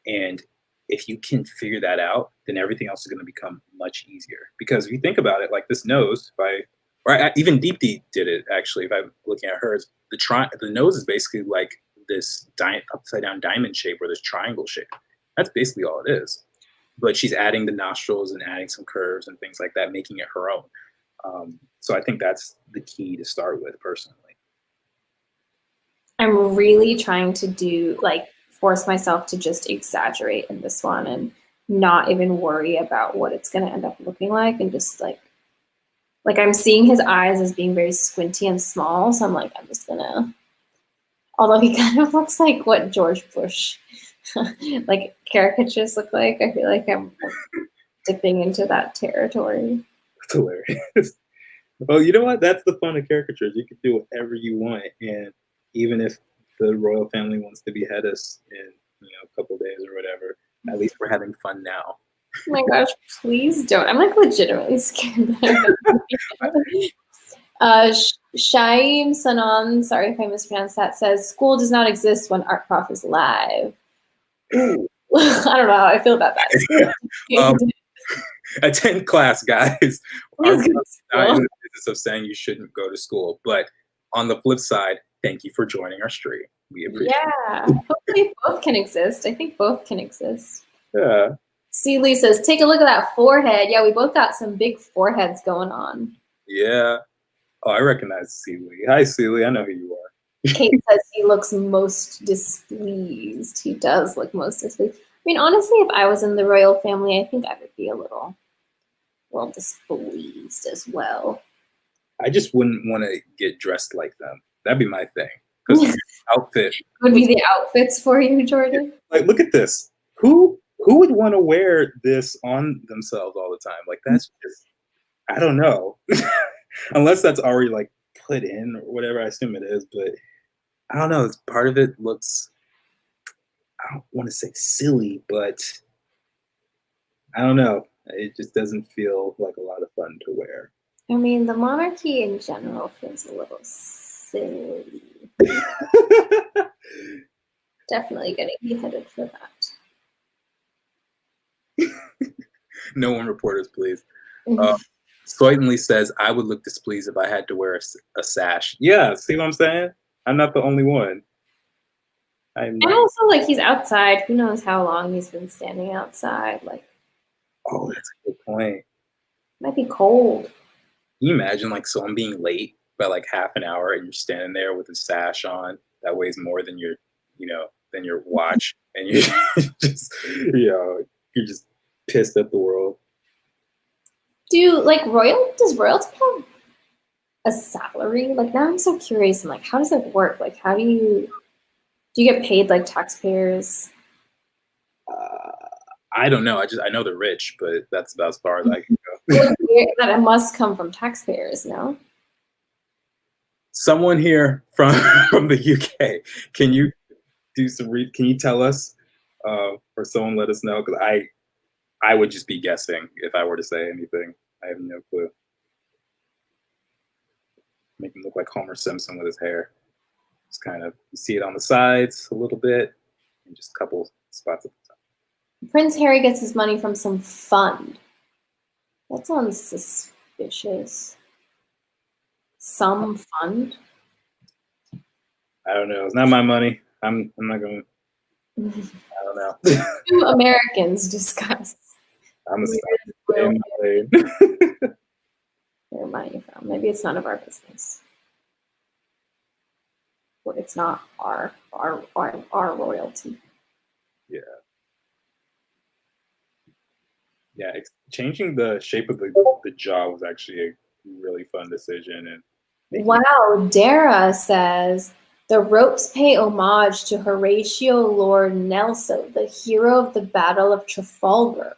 And if you can figure that out, then everything else is going to become much easier. Because if you think about it, like this nose, even Deepti did it actually. If I'm looking at hers, the nose is basically like this upside down diamond shape or this triangle shape. That's basically all it is. But she's adding the nostrils and adding some curves and things like that, making it her own. So I think that's the key to start with, personally. I'm really trying to force myself to just exaggerate in this one and not even worry about what it's going to end up looking like, and just like I'm seeing his eyes as being very squinty and small. So I'm like, I'm just gonna, although he kind of looks like what George Bush like caricatures look like. I feel like I'm dipping into that territory. That's hilarious. Well, you know what? That's the fun of caricatures. You can do whatever you want, and even if the royal family wants to behead us in a couple days or whatever, at least we're having fun now. Oh my gosh, please don't. I'm like legitimately scared. Shaim Sanan, sorry if I mispronounced that, says school does not exist when Art Prof is live. Ooh. I don't know how I feel about that. Attend class, guys. Art Prof is not in the business of saying you shouldn't go to school, but on the flip side, thank you for joining our stream. We appreciate it. Hopefully both can exist. I think both can exist. Yeah. Celie says, take a look at that forehead. Yeah, we both got some big foreheads going on. Yeah. Oh, I recognize Celie. Hi, Celie. I know who you are. Kate says he looks most displeased. He does look most displeased. I mean, honestly, if I was in the royal family, I think I would be a little displeased as well. I just wouldn't want to get dressed like them. That'd be my thing. Because outfit would be the outfits for you, Jordan. Like, look at this. Who would want to wear this on themselves all the time? Like, that's just, I don't know. Unless that's already like put in or whatever, I assume it is. But I don't know. Part of it looks, I don't want to say silly, but I don't know. It just doesn't feel like a lot of fun to wear. I mean, the monarchy in general feels a little silly. Definitely getting beheaded for that. No one report us, please. Soitenly says, I would look displeased if I had to wear a sash. Yeah, see what I'm saying? I'm not the only one. And also, like, he's outside. Who knows how long he's been standing outside? Like, oh, that's a good point. It might be cold. Can you imagine, like, so I'm being late by like half an hour, and you're standing there with a sash on that weighs more than your, than your watch, and you're just, you're just pissed at the world. Does royalty have a salary? Like, now I'm so curious. I'm like, how does it work? Like, do you get paid like taxpayers? I don't know. I know they're rich, but that's about as far as I can go. That it must come from taxpayers, no? Someone here from the UK, can you do some can you tell us, or someone let us know? Because I would just be guessing if I were to say anything. I have no clue. Make him look like Homer Simpson with his hair. Just kind of, you see it on the sides a little bit, and just a couple spots at the top. Prince Harry gets his money from some fund. That sounds suspicious. Some fund? I don't know. It's not my money. I'm not going to. I don't know. Two Americans discuss. I'm a stay in my lane. Where money from? Maybe it's none of our business. Or it's not our royalty. Yeah. Yeah, changing the shape of the jaw was actually a really fun decision. And wow, Dara says the ropes pay homage to Horatio Lord Nelson, the hero of the Battle of Trafalgar.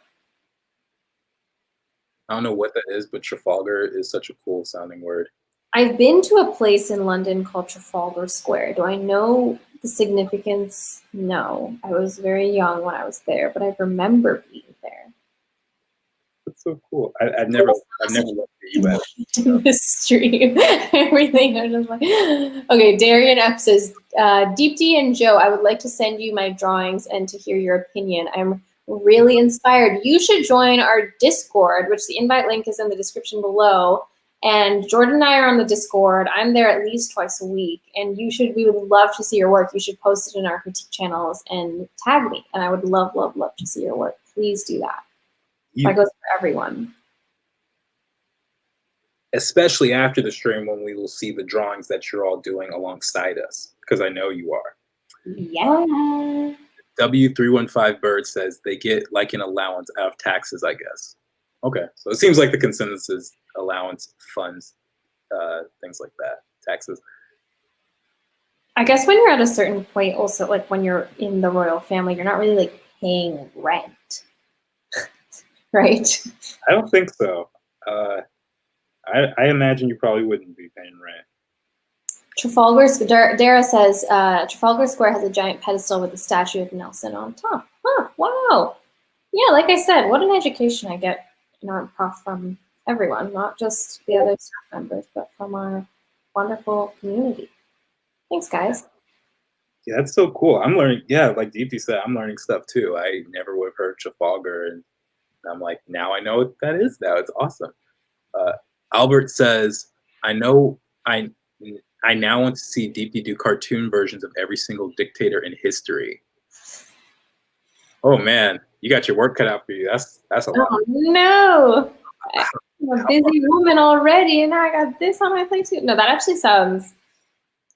I don't know what that is, but Trafalgar is such a cool sounding word. I've been to a place in London called Trafalgar Square. Do I know the significance? No. I was very young when I was there, but I remember being there. That's so cool. I've never looked at you in this stream. Everything. I'm just like, okay, Darian F says, Deepti and Joe, I would like to send you my drawings and to hear your opinion. I'm really inspired. You should join our Discord, which the invite link is in the description below. And Jordan and I are on the Discord. I'm there at least twice a week. And we would love to see your work. You should post it in our critique channels and tag me. And I would love, love, love to see your work. Please do that. That goes for everyone. Especially after the stream, when we will see the drawings that you're all doing alongside us, because I know you are. Yeah. W315 Bird says they get like an allowance out of taxes, I guess. Okay, so it seems like the consensus is allowance, funds, things like that, taxes. I guess when you're at a certain point, also like when you're in the royal family, you're not really like paying rent, right? I don't think so. I imagine you probably wouldn't be paying rent. Dara says, Trafalgar Square has a giant pedestal with a statue of Nelson on top. Huh, wow. Yeah, like I said, what an education I get in Art Prof from everyone, not just the other staff members, but from our wonderful community. Thanks, guys. Yeah, that's so cool. I'm learning, yeah, like Deepti said, I'm learning stuff too. I never would have heard Trafalgar, and I'm like, now I know what that is now. It's awesome. Albert says, I now want to see Deepti do cartoon versions of every single dictator in history. Oh man, you got your work cut out for you. That's a lot. Oh no, I'm a busy woman already, and now I got this on my plate too. No, that actually sounds.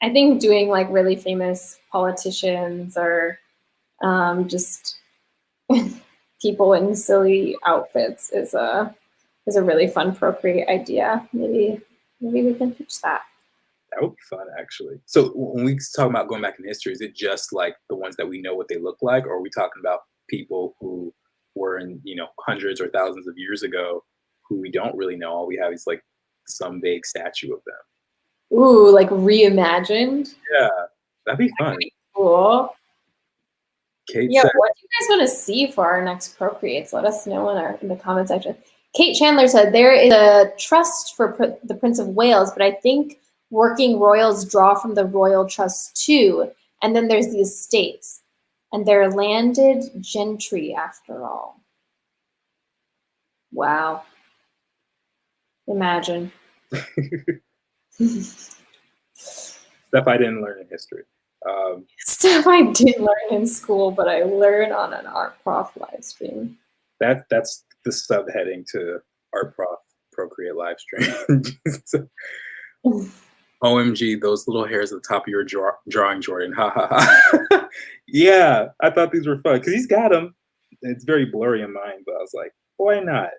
I think doing like really famous politicians or just people in silly outfits is a really fun Procreate idea. Maybe we can pitch that. That would be fun, actually. So when we talk about going back in history, is it just like the ones that we know what they look like, or are we talking about people who were in, hundreds or thousands of years ago who we don't really know? All we have is like some vague statue of them. Ooh, like reimagined? Yeah, that'd be fun. Cool. Kate Yeah, said, what do you guys want to see for our next Procreates? Let us know in the comment section. Kate Chandler said, there is a trust for the Prince of Wales, but I think working royals draw from the royal trust too. And then there's the estates. And they're landed gentry after all. Wow. Imagine. stuff I didn't learn in history. Stuff I didn't learn in school, but I learned on an Art Prof live stream. That's the subheading to Art Prof Procreate live stream. OMG, those little hairs at the top of your drawing, Jordan. Ha ha ha. Yeah, I thought these were fun because he's got them. It's very blurry in mine, but I was like, why not?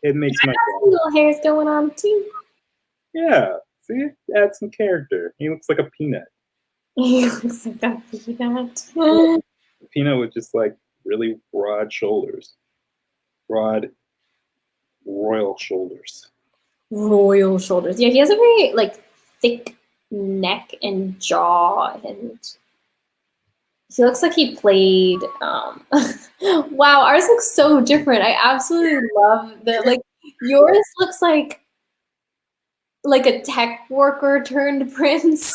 It makes my little hairs going on too. Yeah, see, add some character. He looks like a peanut. He looks like a peanut. Peanut with just like really broad shoulders, broad royal shoulders. Royal shoulders. Yeah, he has a very like thick neck and jaw, and he looks like he played. Wow, ours looks so different. I absolutely love the like. Yours looks like a tech worker turned prince.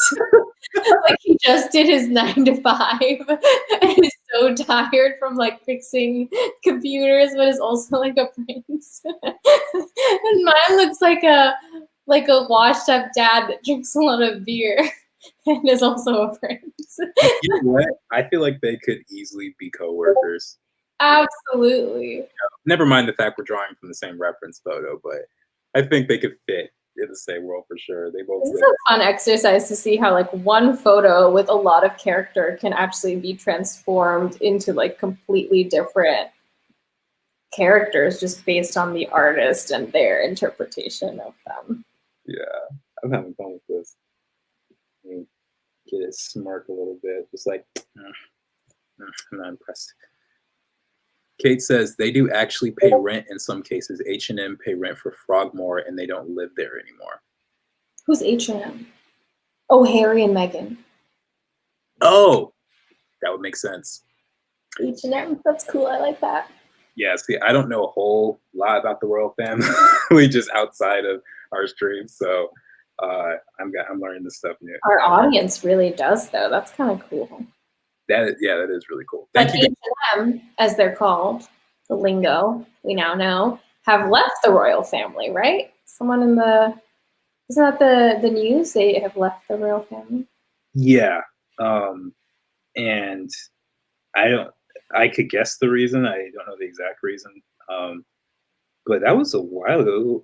Like he just did his 9 to 5 and is so tired from like fixing computers, but is also like a prince. And mine looks like a washed up dad that drinks a lot of beer and is also a prince. You know what? I feel like they could easily be coworkers. Absolutely. Never mind the fact we're drawing from the same reference photo, but I think they could fit in the same world for sure. They both. This is a fun exercise to see how like one photo with a lot of character can actually be transformed into like completely different characters just based on the artist and their interpretation of them. Yeah, I'm having fun with this. Get it smirk a little bit, just like I'm not impressed. Kate says they do actually pay rent in some cases. H&M pay rent for Frogmore and they don't live there anymore. Who's H&M? Oh, Harry and Meghan. Oh, that would make sense. H&M, that's cool. I like that. Yeah, see, I don't know a whole lot about the royal family, just outside of our stream. So I'm learning this stuff new. Our audience really does, though. That's kind of cool. That is really cool. Thank you. H&M, as they're called, the lingo we now know, have left the royal family, right? Someone in the isn't that the news? They have left the royal family. Yeah, and I could guess the reason. I don't know the exact reason, but that was a while ago.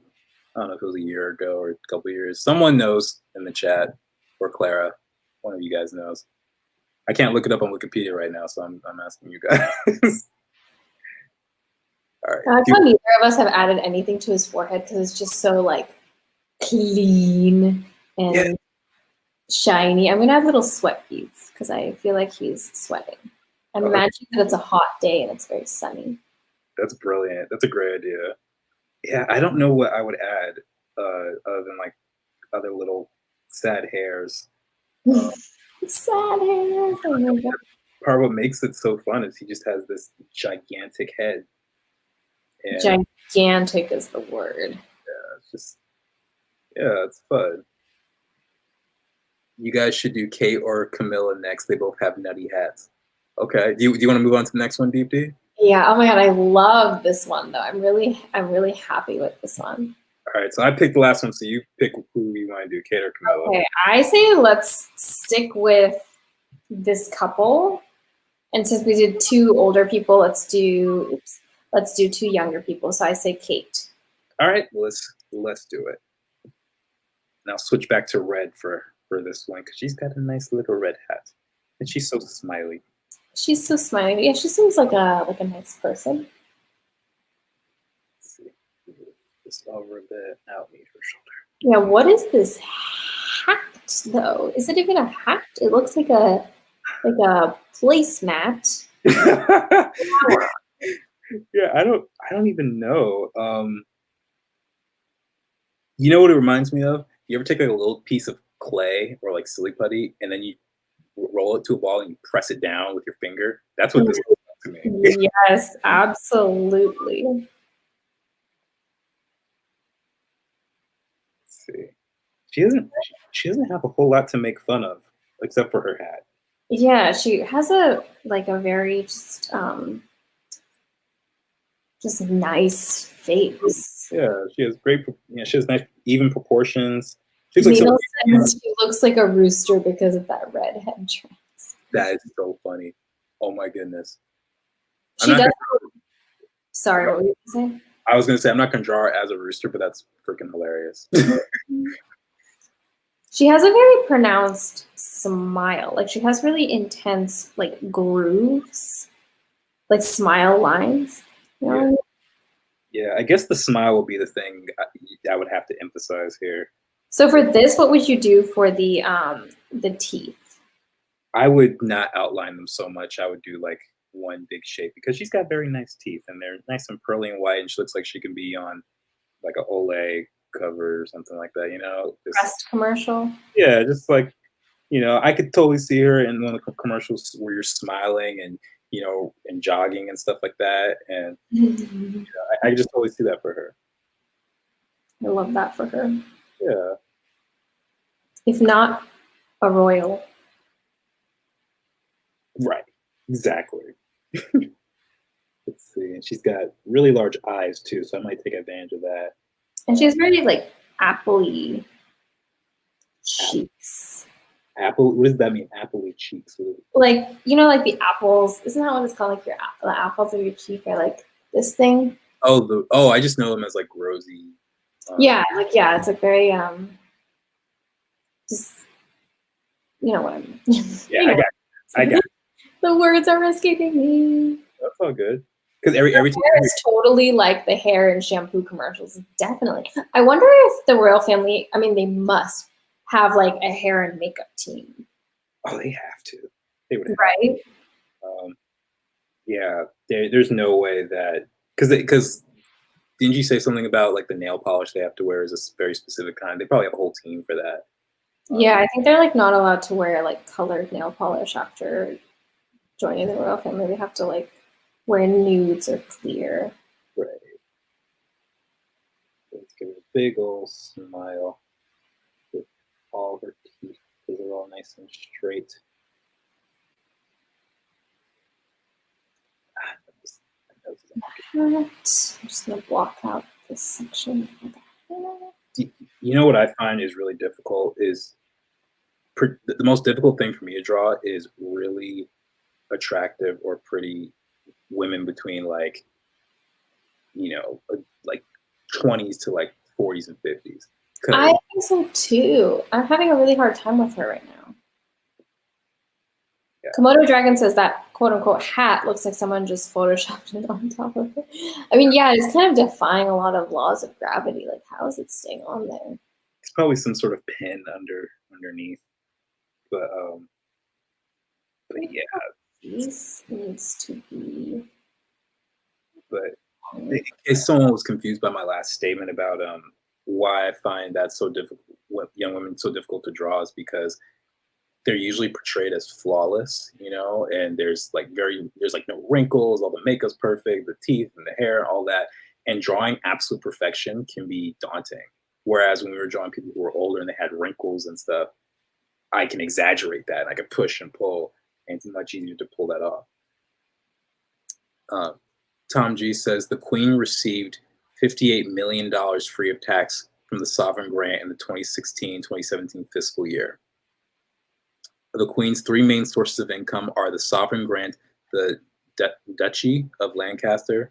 I don't know if it was a year ago or a couple of years. Someone knows in the chat, or Clara, one of you guys knows. I can't look it up on Wikipedia right now, so I'm asking you guys. All right. I thought neither of us have added anything to his forehead because it's just so like clean and shiny. I'm gonna add little sweat beads because I feel like he's sweating. I'm imagining that it's a hot day and it's very sunny. That's brilliant. That's a great idea. Yeah, I don't know what I would add other than like other little sad hairs. Sad hairs. Oh my God. Part of what makes it so fun is he just has this gigantic head. And gigantic is the word. Yeah, it's just it's fun. You guys should do Kate or Camilla next. They both have nutty hats. Okay. Do you want to move on to the next one, Deepti? Yeah. Oh my God, I love this one though. I'm really happy with this one. All right. So I picked the last one. So you pick who you want to do, Kate or Camilla. Okay. I say let's stick with this couple. And since we did 2 older people, let's do 2 younger people. So I say Kate. All right. Let's do it. Now switch back to red for this one because she's got a nice little red hat, and she's so smiley. She's so smiley. Yeah, she seems like a nice person. Let's see. Just over a bit, out meet her shoulder. Yeah, what is this hat though? Is it even a hat? It looks like a placemat. Yeah, I don't even know. You know what it reminds me of? You ever take like a little piece of clay or like silly putty and then you roll it to a ball and you press it down with your finger? That's what this looks to me. Yes, absolutely. Let's see. She doesn't have a whole lot to make fun of, except for her hat. Yeah, she has a very just nice face. Yeah, she has great. Yeah, she has nice even proportions. She's like Menon says she looks like a rooster because of that red headdress. That is so funny. Oh my goodness. She does. Sorry, what were you saying? I was gonna say I'm not gonna draw her as a rooster, but that's freaking hilarious. She has a very pronounced smile. Like she has really intense like grooves, like smile lines. You know? Yeah, I guess the smile will be the thing I would have to emphasize here. So for this, what would you do for the teeth? I would not outline them so much. I would do like one big shape because she's got very nice teeth and they're nice and pearly and white, and she looks like she can be on like a Olay cover or something like that, you know? Crest commercial? Yeah, just like, you know, I could totally see her in one of the commercials where you're smiling and, you know, and jogging and stuff like that. And you know, I just totally see that for her. I love that for her. Yeah. If not, a royal. Right. Exactly. Let's see. And she's got really large eyes too, so I might take advantage of that. And she has very like apple-y cheeks. Apple? What does that mean? Apple-y cheeks? Like, you know, like the apples. Isn't that what it's called? Like the apples of your cheek are like this thing. Oh, I just know them as like rosy. Yeah, like it's like very just you know what I mean. Yeah, I got it. The words are escaping me. That's all good. Because every time it's totally like the hair and shampoo commercials. Definitely. I wonder if the royal family, I mean, they must have like a hair and makeup team. Oh, they have to. They would have right? to. Yeah, there's no way that because didn't you say something about like the nail polish they have to wear is a very specific kind? They probably have a whole team for that. Yeah, I think they're like not allowed to wear like colored nail polish after joining the royal family. They have to like wear nudes or clear. Right. Let's give her a big old smile with all her teeth because they're all nice and straight. I'm just gonna block out this section. You know what I find is really difficult is the most difficult thing for me to draw is really attractive or pretty women between like, you know, like 20s to like 40s and 50s. I think so too. I'm having a really hard time with her right now. Yeah. Komodo Dragon says that quote unquote hat looks like someone just photoshopped it on top of it. I mean, yeah, it's kind of defying a lot of laws of gravity. Like, how is it staying on there? It's probably some sort of pin underneath. But yeah. This needs to be. But if someone was confused by my last statement about why I find that so difficult, what young women so difficult to draw is because they're usually portrayed as flawless, you know, and there's like no wrinkles, all the makeup's perfect, the teeth and the hair, all that. And drawing absolute perfection can be daunting. Whereas when we were drawing people who were older and they had wrinkles and stuff, I can exaggerate that and I can push and pull, and it's much easier to pull that off. Tom G says the Queen received $58 million free of tax from the sovereign grant in the 2016-2017 fiscal year. The Queen's three main sources of income are the sovereign grant, the Duchy of Lancaster,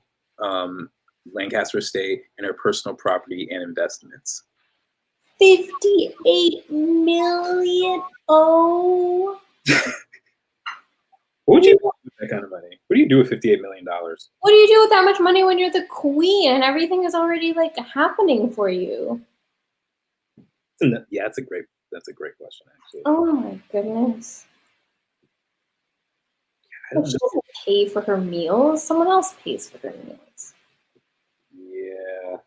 Lancaster estate, and her personal property and investments. 58 million. Oh. What would you do with that kind of money? What do you do with $58 million? What do you do with that much money when you're the queen and everything is already like happening for you? Yeah, that's a great question, actually. Oh my goodness. Yeah, she doesn't pay for her meals. Someone else pays for her meals. Yeah.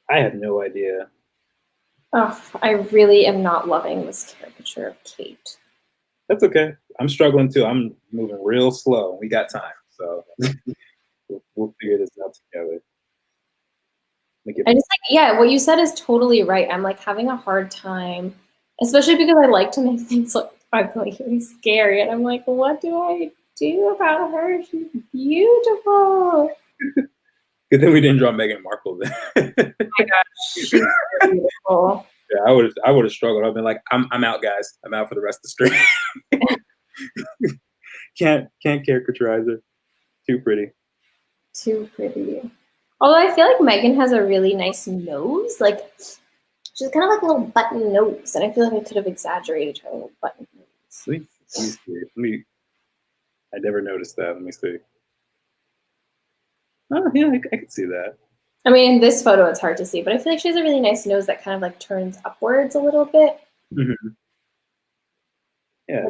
I have no idea. Oh, I really am not loving this caricature of Kate. That's okay. I'm struggling too. I'm moving real slow. We got time, so we'll figure this out together. I just like, yeah, what you said is totally right. I'm like having a hard time, especially because I like to make things look ugly and scary. And I'm like, what do I do about her? She's beautiful. Good thing we didn't draw Meghan Markle then. Oh my gosh, she's so beautiful. Yeah, I would have struggled. I've been like, I'm out, guys. I'm out for the rest of the stream. can't caricaturize her. Too pretty. Too pretty. Although I feel like Megan has a really nice nose. Like, she's kind of like a little button nose. And I feel like I could have exaggerated her little button nose. Let me I never noticed that. Let me see. Oh, yeah, I can see that. I mean, in this photo, it's hard to see, but I feel like she has a really nice nose that kind of like turns upwards a little bit. Mm-hmm. Yeah,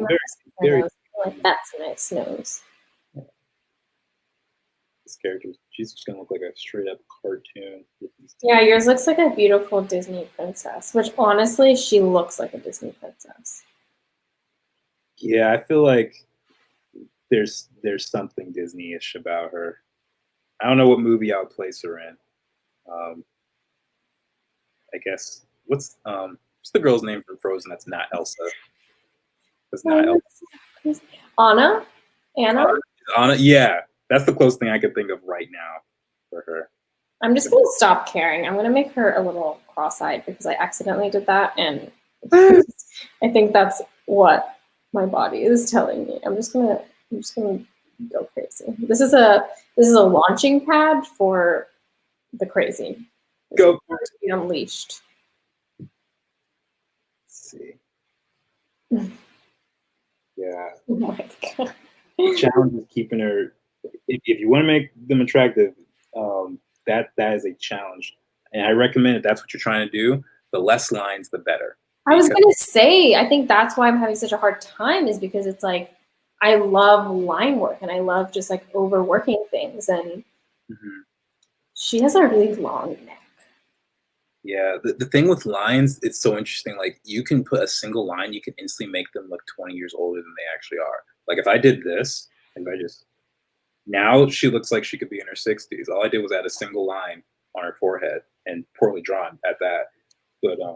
very. Like, that's a nice nose. Yeah. This character, she's just gonna look like a straight up cartoon. Yeah, yours looks like a beautiful Disney princess, which honestly, she looks like a Disney princess. Yeah, I feel like there's something Disney-ish about her. I don't know what movie I would place her in. I guess what's the girl's name from Frozen? That's not Elsa. That's not Elsa. Anna. Anna. Yeah, that's the closest thing I could think of right now for her. I'm just gonna stop caring. I'm gonna make her a little cross-eyed because I accidentally did that, and I think that's what my body is telling me. I'm just gonna go crazy. This is a launching pad for the crazy. Go for it. To be unleashed. Let's see. Yeah. Oh my god. The challenge is keeping her. If you want to make them attractive, that is a challenge, and I recommend if that's what you're trying to do, the less lines, the better. I was gonna say, I think that's why I'm having such a hard time, is because it's like I love line work and I love just like overworking things, and she has a really long neck. Yeah, the thing with lines, it's so interesting. Like, you can put a single line, you can instantly make them look 20 years older than they actually are. Like, if I did this, now she looks like she could be in her 60s. All I did was add a single line on her forehead, and poorly drawn at that. But I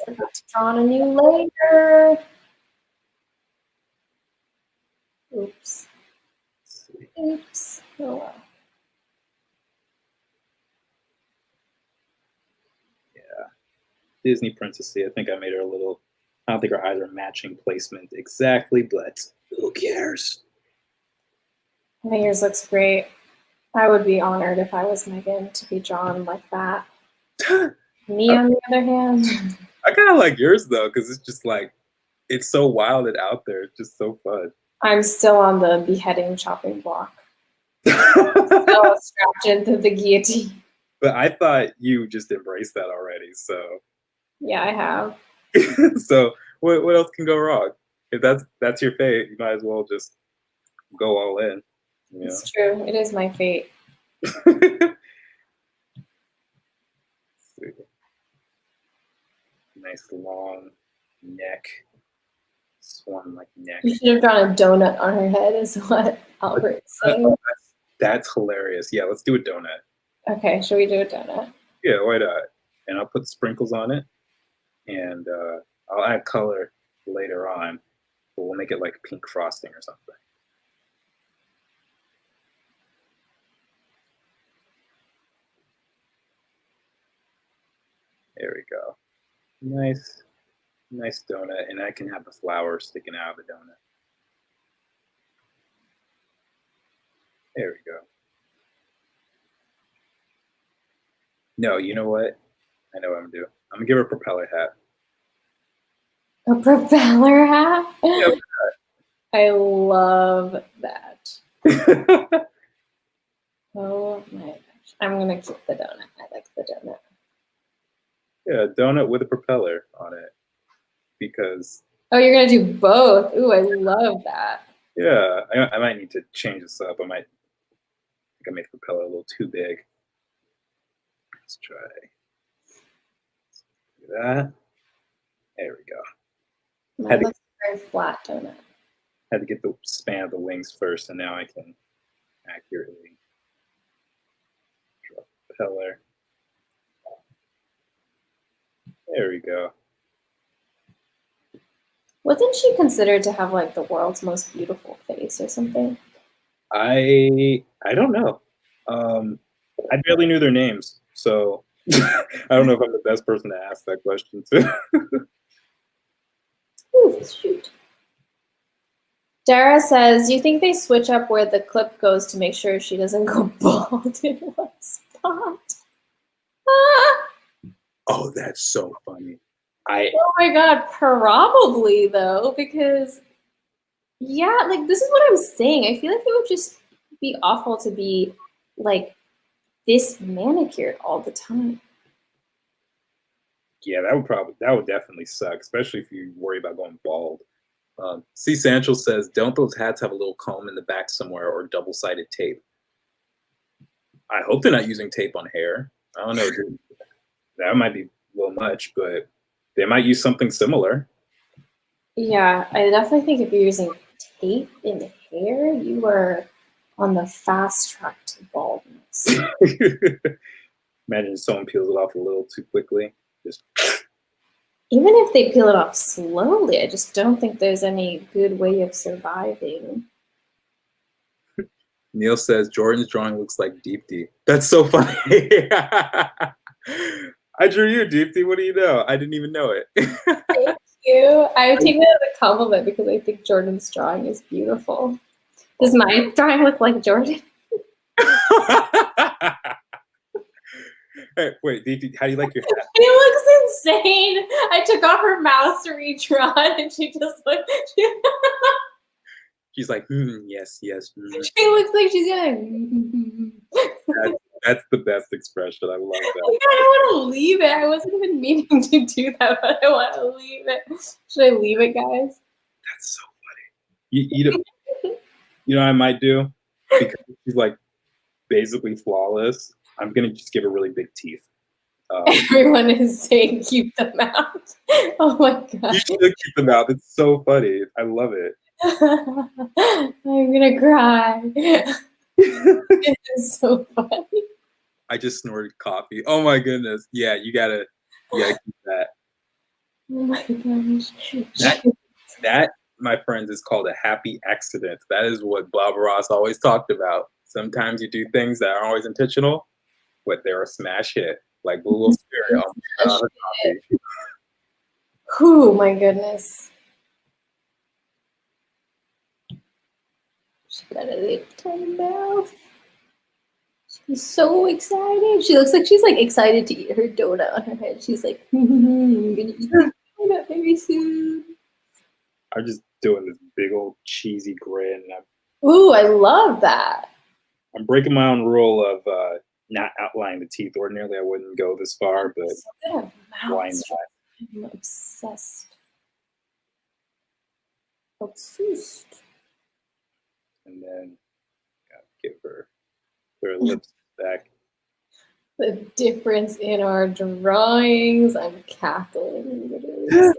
forgot to draw on a new layer. Oops. Oops. Oh well. Disney princessy. I think I made her a little. I don't think her eyes are matching placement exactly, but who cares? I think yours looks great. I would be honored if I was Megan to be drawn like that. Me, on the other hand, I kind of like yours though, because it's just like, it's so wild and out there. It's just so fun. I'm still on the beheading chopping block. Still strapped into the guillotine. But I thought you just embraced that already, so. Yeah, I have. So what else can go wrong? If that's your fate, you might as well just go all in. You know? It's true. It is my fate. Nice long neck, swan-like neck. You should have drawn a donut on her head, is what Albert's saying. That's hilarious. Yeah, let's do a donut. Okay, should we do a donut? Yeah, why not? And I'll put sprinkles on it, and I'll add color later on, but we'll make it like pink frosting or something. There we go. Nice donut, and I can have the flower sticking out of the donut. There we go. No, you know what? I know what I'm gonna do. I'm gonna give her a propeller hat. A propeller hat? Yep. I love that. Oh my gosh. I'm gonna keep the donut. I like the donut. Yeah, a donut with a propeller on it. Because oh, you're gonna do both. Ooh, I love that. Yeah, I might need to change this up. I think I made the propeller a little too big. Let's try that. There we go. Mine looks very flat donut. Had to get the span of the wings first, and now I can accurately draw the propeller. There we go. Wasn't she considered to have like the world's most beautiful face or something? I don't know. I barely knew their names, so I don't know if I'm the best person to ask that question to. Ooh, shoot. Dara says, you think they switch up where the clip goes to make sure she doesn't go bald in one spot? Ah! Oh, that's so funny. Oh my god, probably though, because yeah, like this is what I'm saying. I feel like it would just be awful to be like this manicured all the time. Yeah, that would definitely suck, especially if you worry about going bald. C. Sanchel says, don't those hats have a little comb in the back somewhere or double-sided tape? I hope they're not using tape on hair. I don't know. That might be a little much, but they might use something similar. Yeah, I definitely think if you're using tape in the hair, you are on the fast track to baldness. Imagine if someone peels it off a little too quickly. Just Even if they peel it off slowly, I just don't think there's any good way of surviving. Neil says Jordan's drawing looks like Deepti. That's so funny. I drew you, Deepti. What do you know? I didn't even know it. Thank you. I would take that as a compliment because I think Jordan's drawing is beautiful. Does my drawing look like Jordan? Hey, wait, Deepti, how do you like your hat? It looks insane. I took off her mouse to redraw it, and she just looked. She's like, yes, yes. She looks like she's gonna. That's the best expression. I love that. I kind of want to leave it. I wasn't even meaning to do that, but I want to leave it. Should I leave it, guys? That's so funny. You know what I might do? Because she's like basically flawless, I'm gonna just give her really big teeth. Everyone is saying keep them out. Oh my god. You should keep them out. It's so funny. I love it. I'm gonna cry. It is so funny. I just snorted coffee. Oh my goodness. Yeah, you gotta keep that. Oh my gosh. That, my friends, is called a happy accident. That is what Bob Ross always talked about. Sometimes you do things that aren't always intentional, but they're a smash hit. Like Google Spirit on coffee. Oh my goodness. She got a little tiny mouth. She's so excited. She looks like she's like excited to eat her donut on her head. She's like, I'm gonna eat this donut very soon. I'm just doing this big old cheesy grin. Ooh, I love that. I'm breaking my own rule of not outlining the teeth. Ordinarily, I wouldn't go this far, but So why not? I'm obsessed. Obsessed. And then give her lips back. The difference in our drawings. I'm cackling. Literally, it's the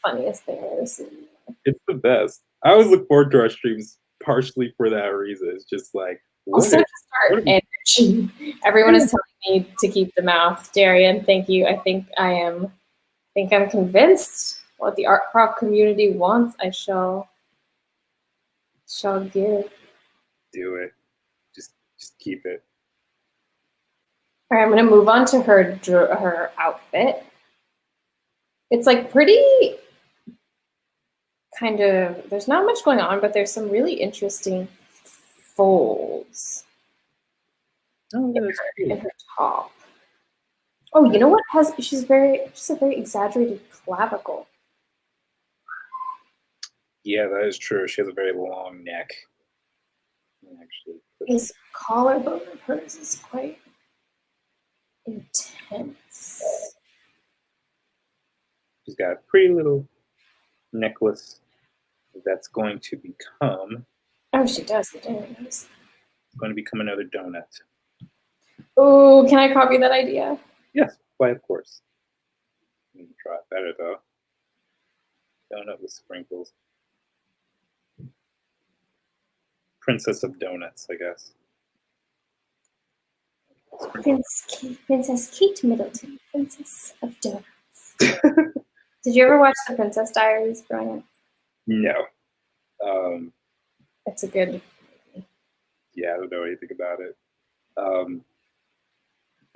funniest thing I've ever seen. It's the best. I always look forward to our streams partially for that reason. It's just like, Also, just our energy. Everyone is telling me to keep the mouth. Darian, thank you. I think I'm convinced what the art prof community wants. I shall give. Do it. Just keep it. All right, I'm gonna move on to her outfit. It's like pretty kind of, there's not much going on, but there's some really interesting folds in her top. Oh, you know what she's a very exaggerated clavicle. Yeah, that is true. She has a very long neck. Actually, This collarbone of hers is quite intense. she's got a pretty little necklace that's going to become. Oh, she does. It is. It's going to become another donut. Oh, can I copy that idea? Yes, why, of course. Let me try it better though. Donut with sprinkles. Princess of Donuts, I guess. Princess Kate Middleton, Princess of Donuts. Did you ever watch The Princess Diaries growing up? No. It's a good movie. Yeah, I don't know anything about it.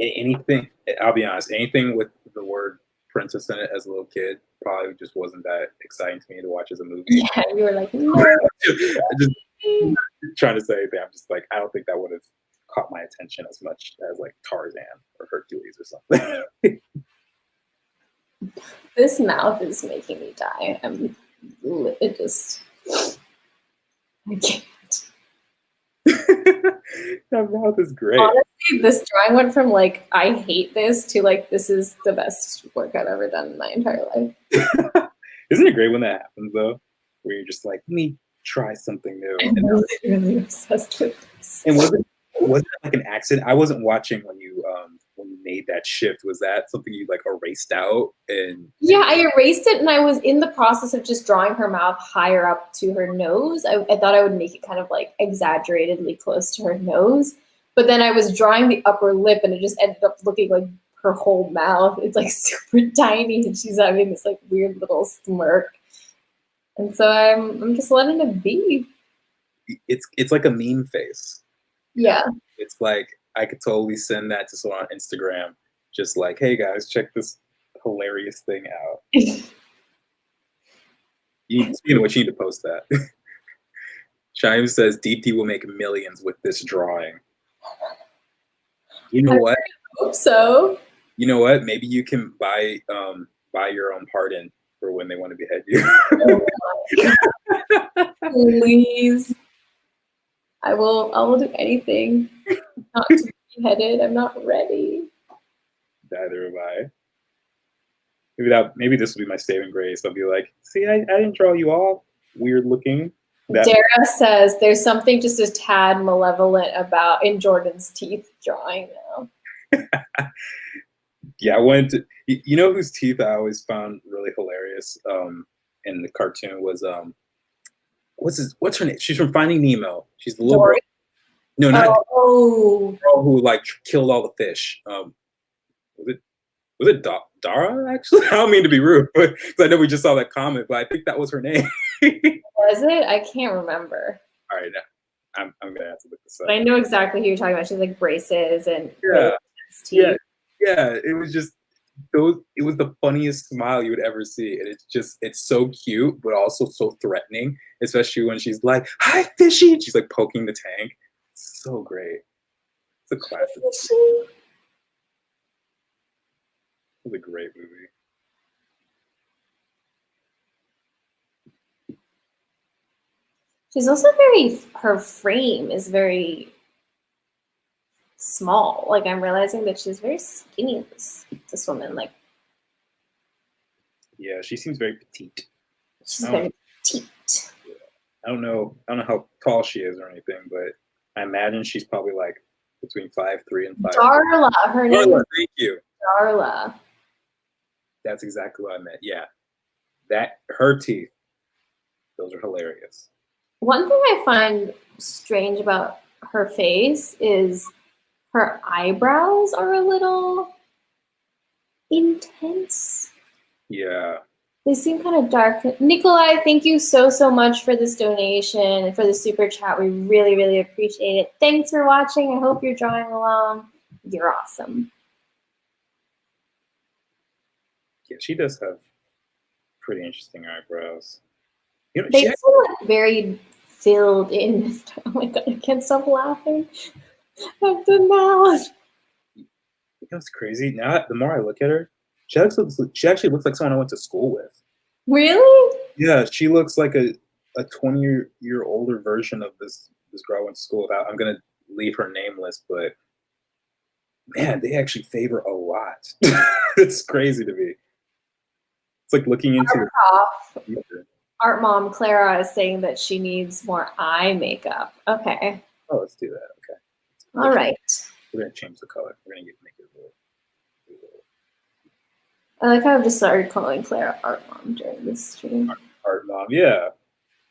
Anything, I'll be honest, anything with the word princess in it as a little kid probably just wasn't that exciting to me to watch as a movie. Yeah, you were like, no. Just trying to say anything. I'm just like, I don't think that would have caught my attention as much as like Tarzan or Hercules or something. This mouth is making me die. I can't. That mouth is great. Honestly, this drawing went from like, I hate this to like, this is the best work I've ever done in my entire life. Isn't it great when that happens though? Where you're just like, let me try something new. I'm really obsessed with this. And was it like an accident? I wasn't watching when you made that shift. Was that something you like erased out? And yeah, I erased it, and I was in the process of just drawing her mouth higher up to her nose. I thought I would make it kind of like exaggeratedly close to her nose, but then I was drawing the upper lip, and it just ended up looking like her whole mouth. It's like super tiny, and she's having this like weird little smirk. And so I'm just letting it be. It's like a meme face. Yeah. It's like I could totally send that to someone on Instagram, just like, hey guys, check this hilarious thing out. Speaking of which, you need to post that. Chime says Deepti will make millions with this drawing. You know what? I hope so. You know what? Maybe you can buy your own pardon for when they want to behead you. Oh please. I will do anything not to be beheaded. I'm not ready. Neither am I. Maybe this will be my saving grace. I'll be like, see, I didn't draw you all weird looking. Dara says there's something just a tad malevolent about in Jordan's teeth drawing now. Yeah, I went to, you know whose teeth I always found really hilarious in the cartoon was what's her name? She's from Finding Nemo. She's the little girl. No, not the girl who like killed all the fish. Was it Dara actually? I don't mean to be rude, but because I know we just saw that comment, but I think that was her name. Was it? I can't remember. All right, I'm gonna have to look this up. But I know exactly who you're talking about. She's like braces and yeah. It was just it was the funniest smile you would ever see, and it's so cute, but also so threatening, especially when she's like, "Hi, fishy," and she's like poking the tank. It's so great. It's a classic. It was a great movie. She's also her frame is very small. Like I'm realizing that she's very skinny, this woman. Like, yeah, she seems very petite. She's very petite. Yeah. I don't know how tall she is or anything, but I imagine she's probably like between 5'3" and 5'4". Darla, her name is thank you. Darla. That's exactly what I meant. Yeah. Her teeth, those are hilarious. One thing I find strange about her face is her eyebrows are a little intense. Yeah. They seem kind of dark. Nikolai, thank you so much for this donation and for the super chat. We really, really appreciate it. Thanks for watching. I hope you're drawing along. You're awesome. Yeah, she does have pretty interesting eyebrows. You know, they feel like very filled in. Oh my god, I can't stop laughing at the mouth. That's crazy. Now, the more I look at her, she actually looks like someone I went to school with. Really? Yeah, she looks like a 20-year older version of this girl I went to school with. I'm gonna leave her nameless, but man, they actually favor a lot. It's crazy to me. It's like looking into Art mom Clara is saying that she needs more eye makeup. Okay. Oh, let's do that. Okay. All right. We're gonna change the color. We're gonna make it a little. I like how I've just started calling Clara Art Mom during this stream. Art Mom, yeah.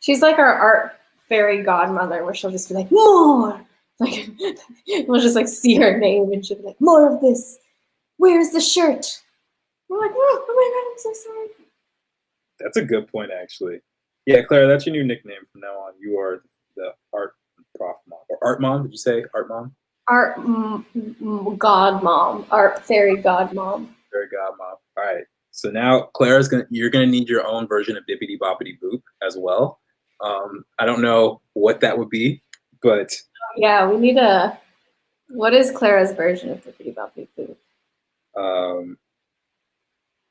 She's like our art fairy godmother where she'll just be like, more! Like, we'll just like see her name and she'll be like, more of this. Where's the shirt? We're like, oh my God, I'm so sorry. That's a good point, actually. Yeah, Clara, that's your new nickname from now on. You are the art prof mom. Or art mom, did you say? Art mom? Art god mom. Art fairy god mom. Fairy god mom. All right. So now you're gonna need your own version of Bippity Boppity Boop as well. I don't know what that would be, but yeah, we need what is Clara's version of Bippity Boppity Boop?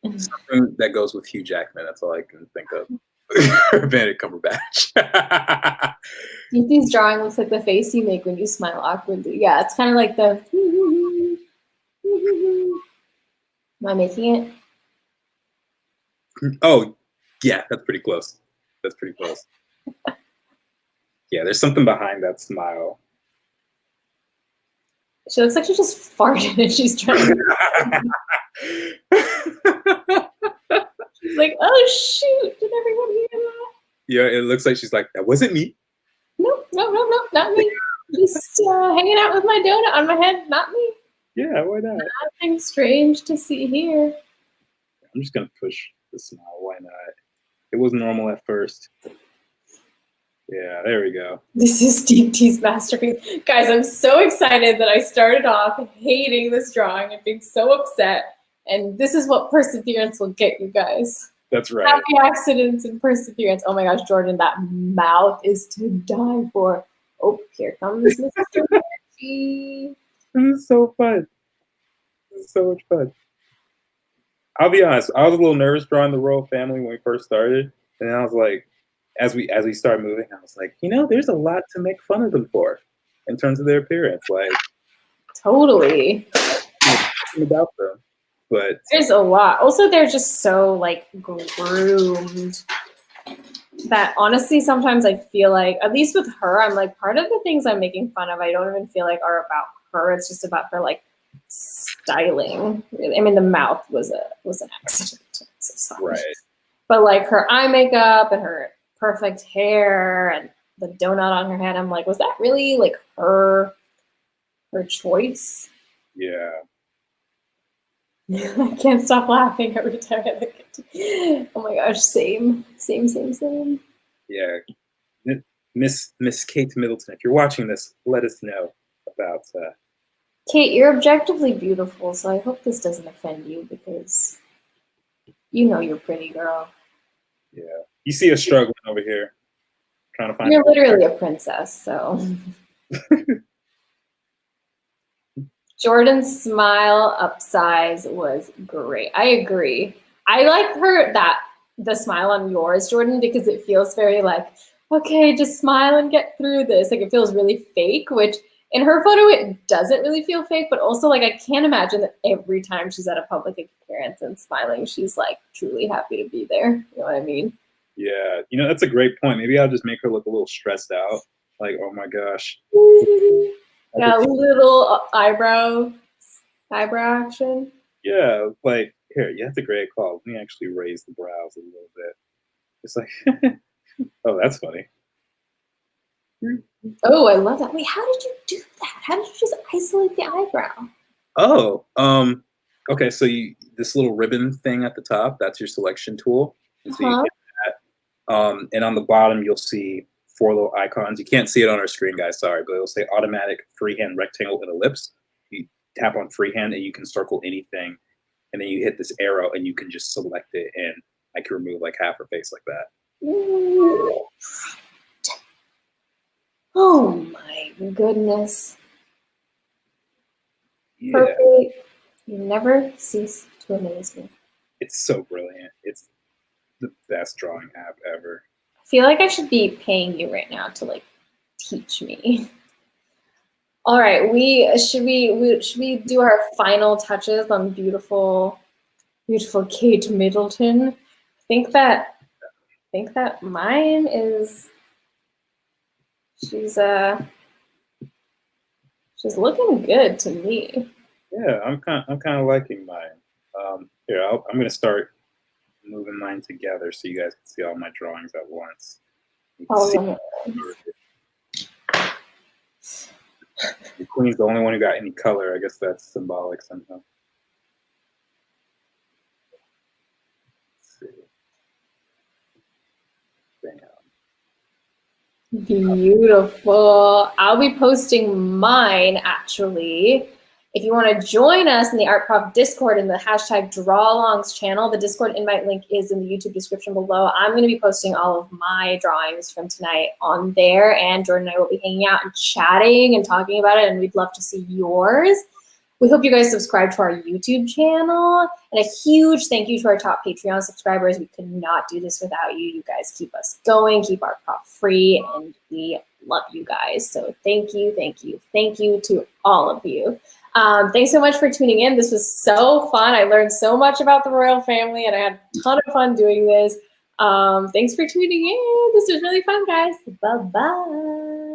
Something that goes with Hugh Jackman. That's all I can think of. Benedict Cumberbatch. Deepti's drawing looks like the face you make when you smile awkwardly. Yeah, it's kind of like the. Am I making it? Oh, yeah, that's pretty close. That's pretty close. Yeah, there's something behind that smile. She looks like she just farted and she's trying to. She's like, oh shoot, did everyone hear that? Yeah, it looks like she's like, that wasn't me. No, not me. Just hanging out with my donut on my head, not me. Yeah, why not? Nothing strange to see here. I'm just gonna push the smile, why not? It was normal at first. Yeah, there we go. This is Deepti's masterpiece. Guys, I'm so excited that I started off hating this drawing and being so upset. And this is what perseverance will get you guys. That's right. Happy accidents and perseverance. Oh my gosh, Jordan, that mouth is to die for. Oh, here comes Mr. Reggie. This is so fun. This is so much fun. I'll be honest, I was a little nervous drawing the royal family when we first started. And then I was like, as we started moving, I was like, there's a lot to make fun of them for in terms of their appearance. Like, totally. About them. But there's a lot. Also, they're just so like groomed that honestly, sometimes I feel like, at least with her, I'm like, part of the things I'm making fun of, I don't even feel like are about her. It's just about her like styling. Really. I mean, the mouth was an accident. I'm so sorry. Right. But like her eye makeup and her perfect hair and the donut on her head, I'm like, was that really like her choice? Yeah. I can't stop laughing every time I look at it. Oh my gosh, same. Yeah. Miss Kate Middleton, if you're watching this, let us know about Kate, you're objectively beautiful, so I hope this doesn't offend you because you're pretty, girl. Yeah. You see us struggling over here, trying to find. You're literally a princess, so. Jordan's smile upsize was great. I agree. I like the smile on yours, Jordan, because it feels very like, okay, just smile and get through this. Like it feels really fake, which in her photo, it doesn't really feel fake, but also like, I can't imagine that every time she's at a public appearance and smiling, she's like truly happy to be there. You know what I mean? Yeah, that's a great point. Maybe I'll just make her look a little stressed out. Like, oh my gosh. Yeah, a little eyebrow action. Yeah, like, here, yeah, that's a great call. Let me actually raise the brows a little bit. It's like, oh, that's funny. Oh, I love that. Wait, how did you do that? How did you just isolate the eyebrow? Oh, okay, so this little ribbon thing at the top, that's your selection tool. And so you hit that. And on the bottom, you'll see 4 little icons. You can't see it on our screen, guys, sorry, but it'll say automatic, freehand, rectangle, and ellipse. You tap on freehand and you can circle anything. And then you hit this arrow and you can just select it and I can remove like half her face like that. Ooh. Oh my goodness. Yeah. Perfect. You never cease to amaze me. It's so brilliant. It's the best drawing app ever. I feel like I should be paying you right now to like teach me. All right, should we do our final touches on beautiful Kate Middleton? I think that mine is she's looking good to me. Yeah, I'm kind of liking mine. Here, I'm gonna start moving mine together so you guys can see all my drawings at once. You can All see of them. the queen's the only one who got any color. I guess that's symbolic somehow. Let's see. Bam. Beautiful. I'll be posting mine actually. If you want to join us in the Art Prof Discord in the hashtag Drawalongs channel, the Discord invite link is in the YouTube description below. I'm going to be posting all of my drawings from tonight on there, and Jordan and I will be hanging out and chatting and talking about it, and we'd love to see yours. We hope you guys subscribe to our YouTube channel, and a huge thank you to our top Patreon subscribers. We could not do this without you. You guys keep us going, keep Art Prof free, and we love you guys. So thank you, thank you, thank you to all of you. Thanks so much for tuning in. This was so fun. I learned so much about the royal family, and I had a ton of fun doing this. Thanks for tuning in. This was really fun, guys. Bye-bye.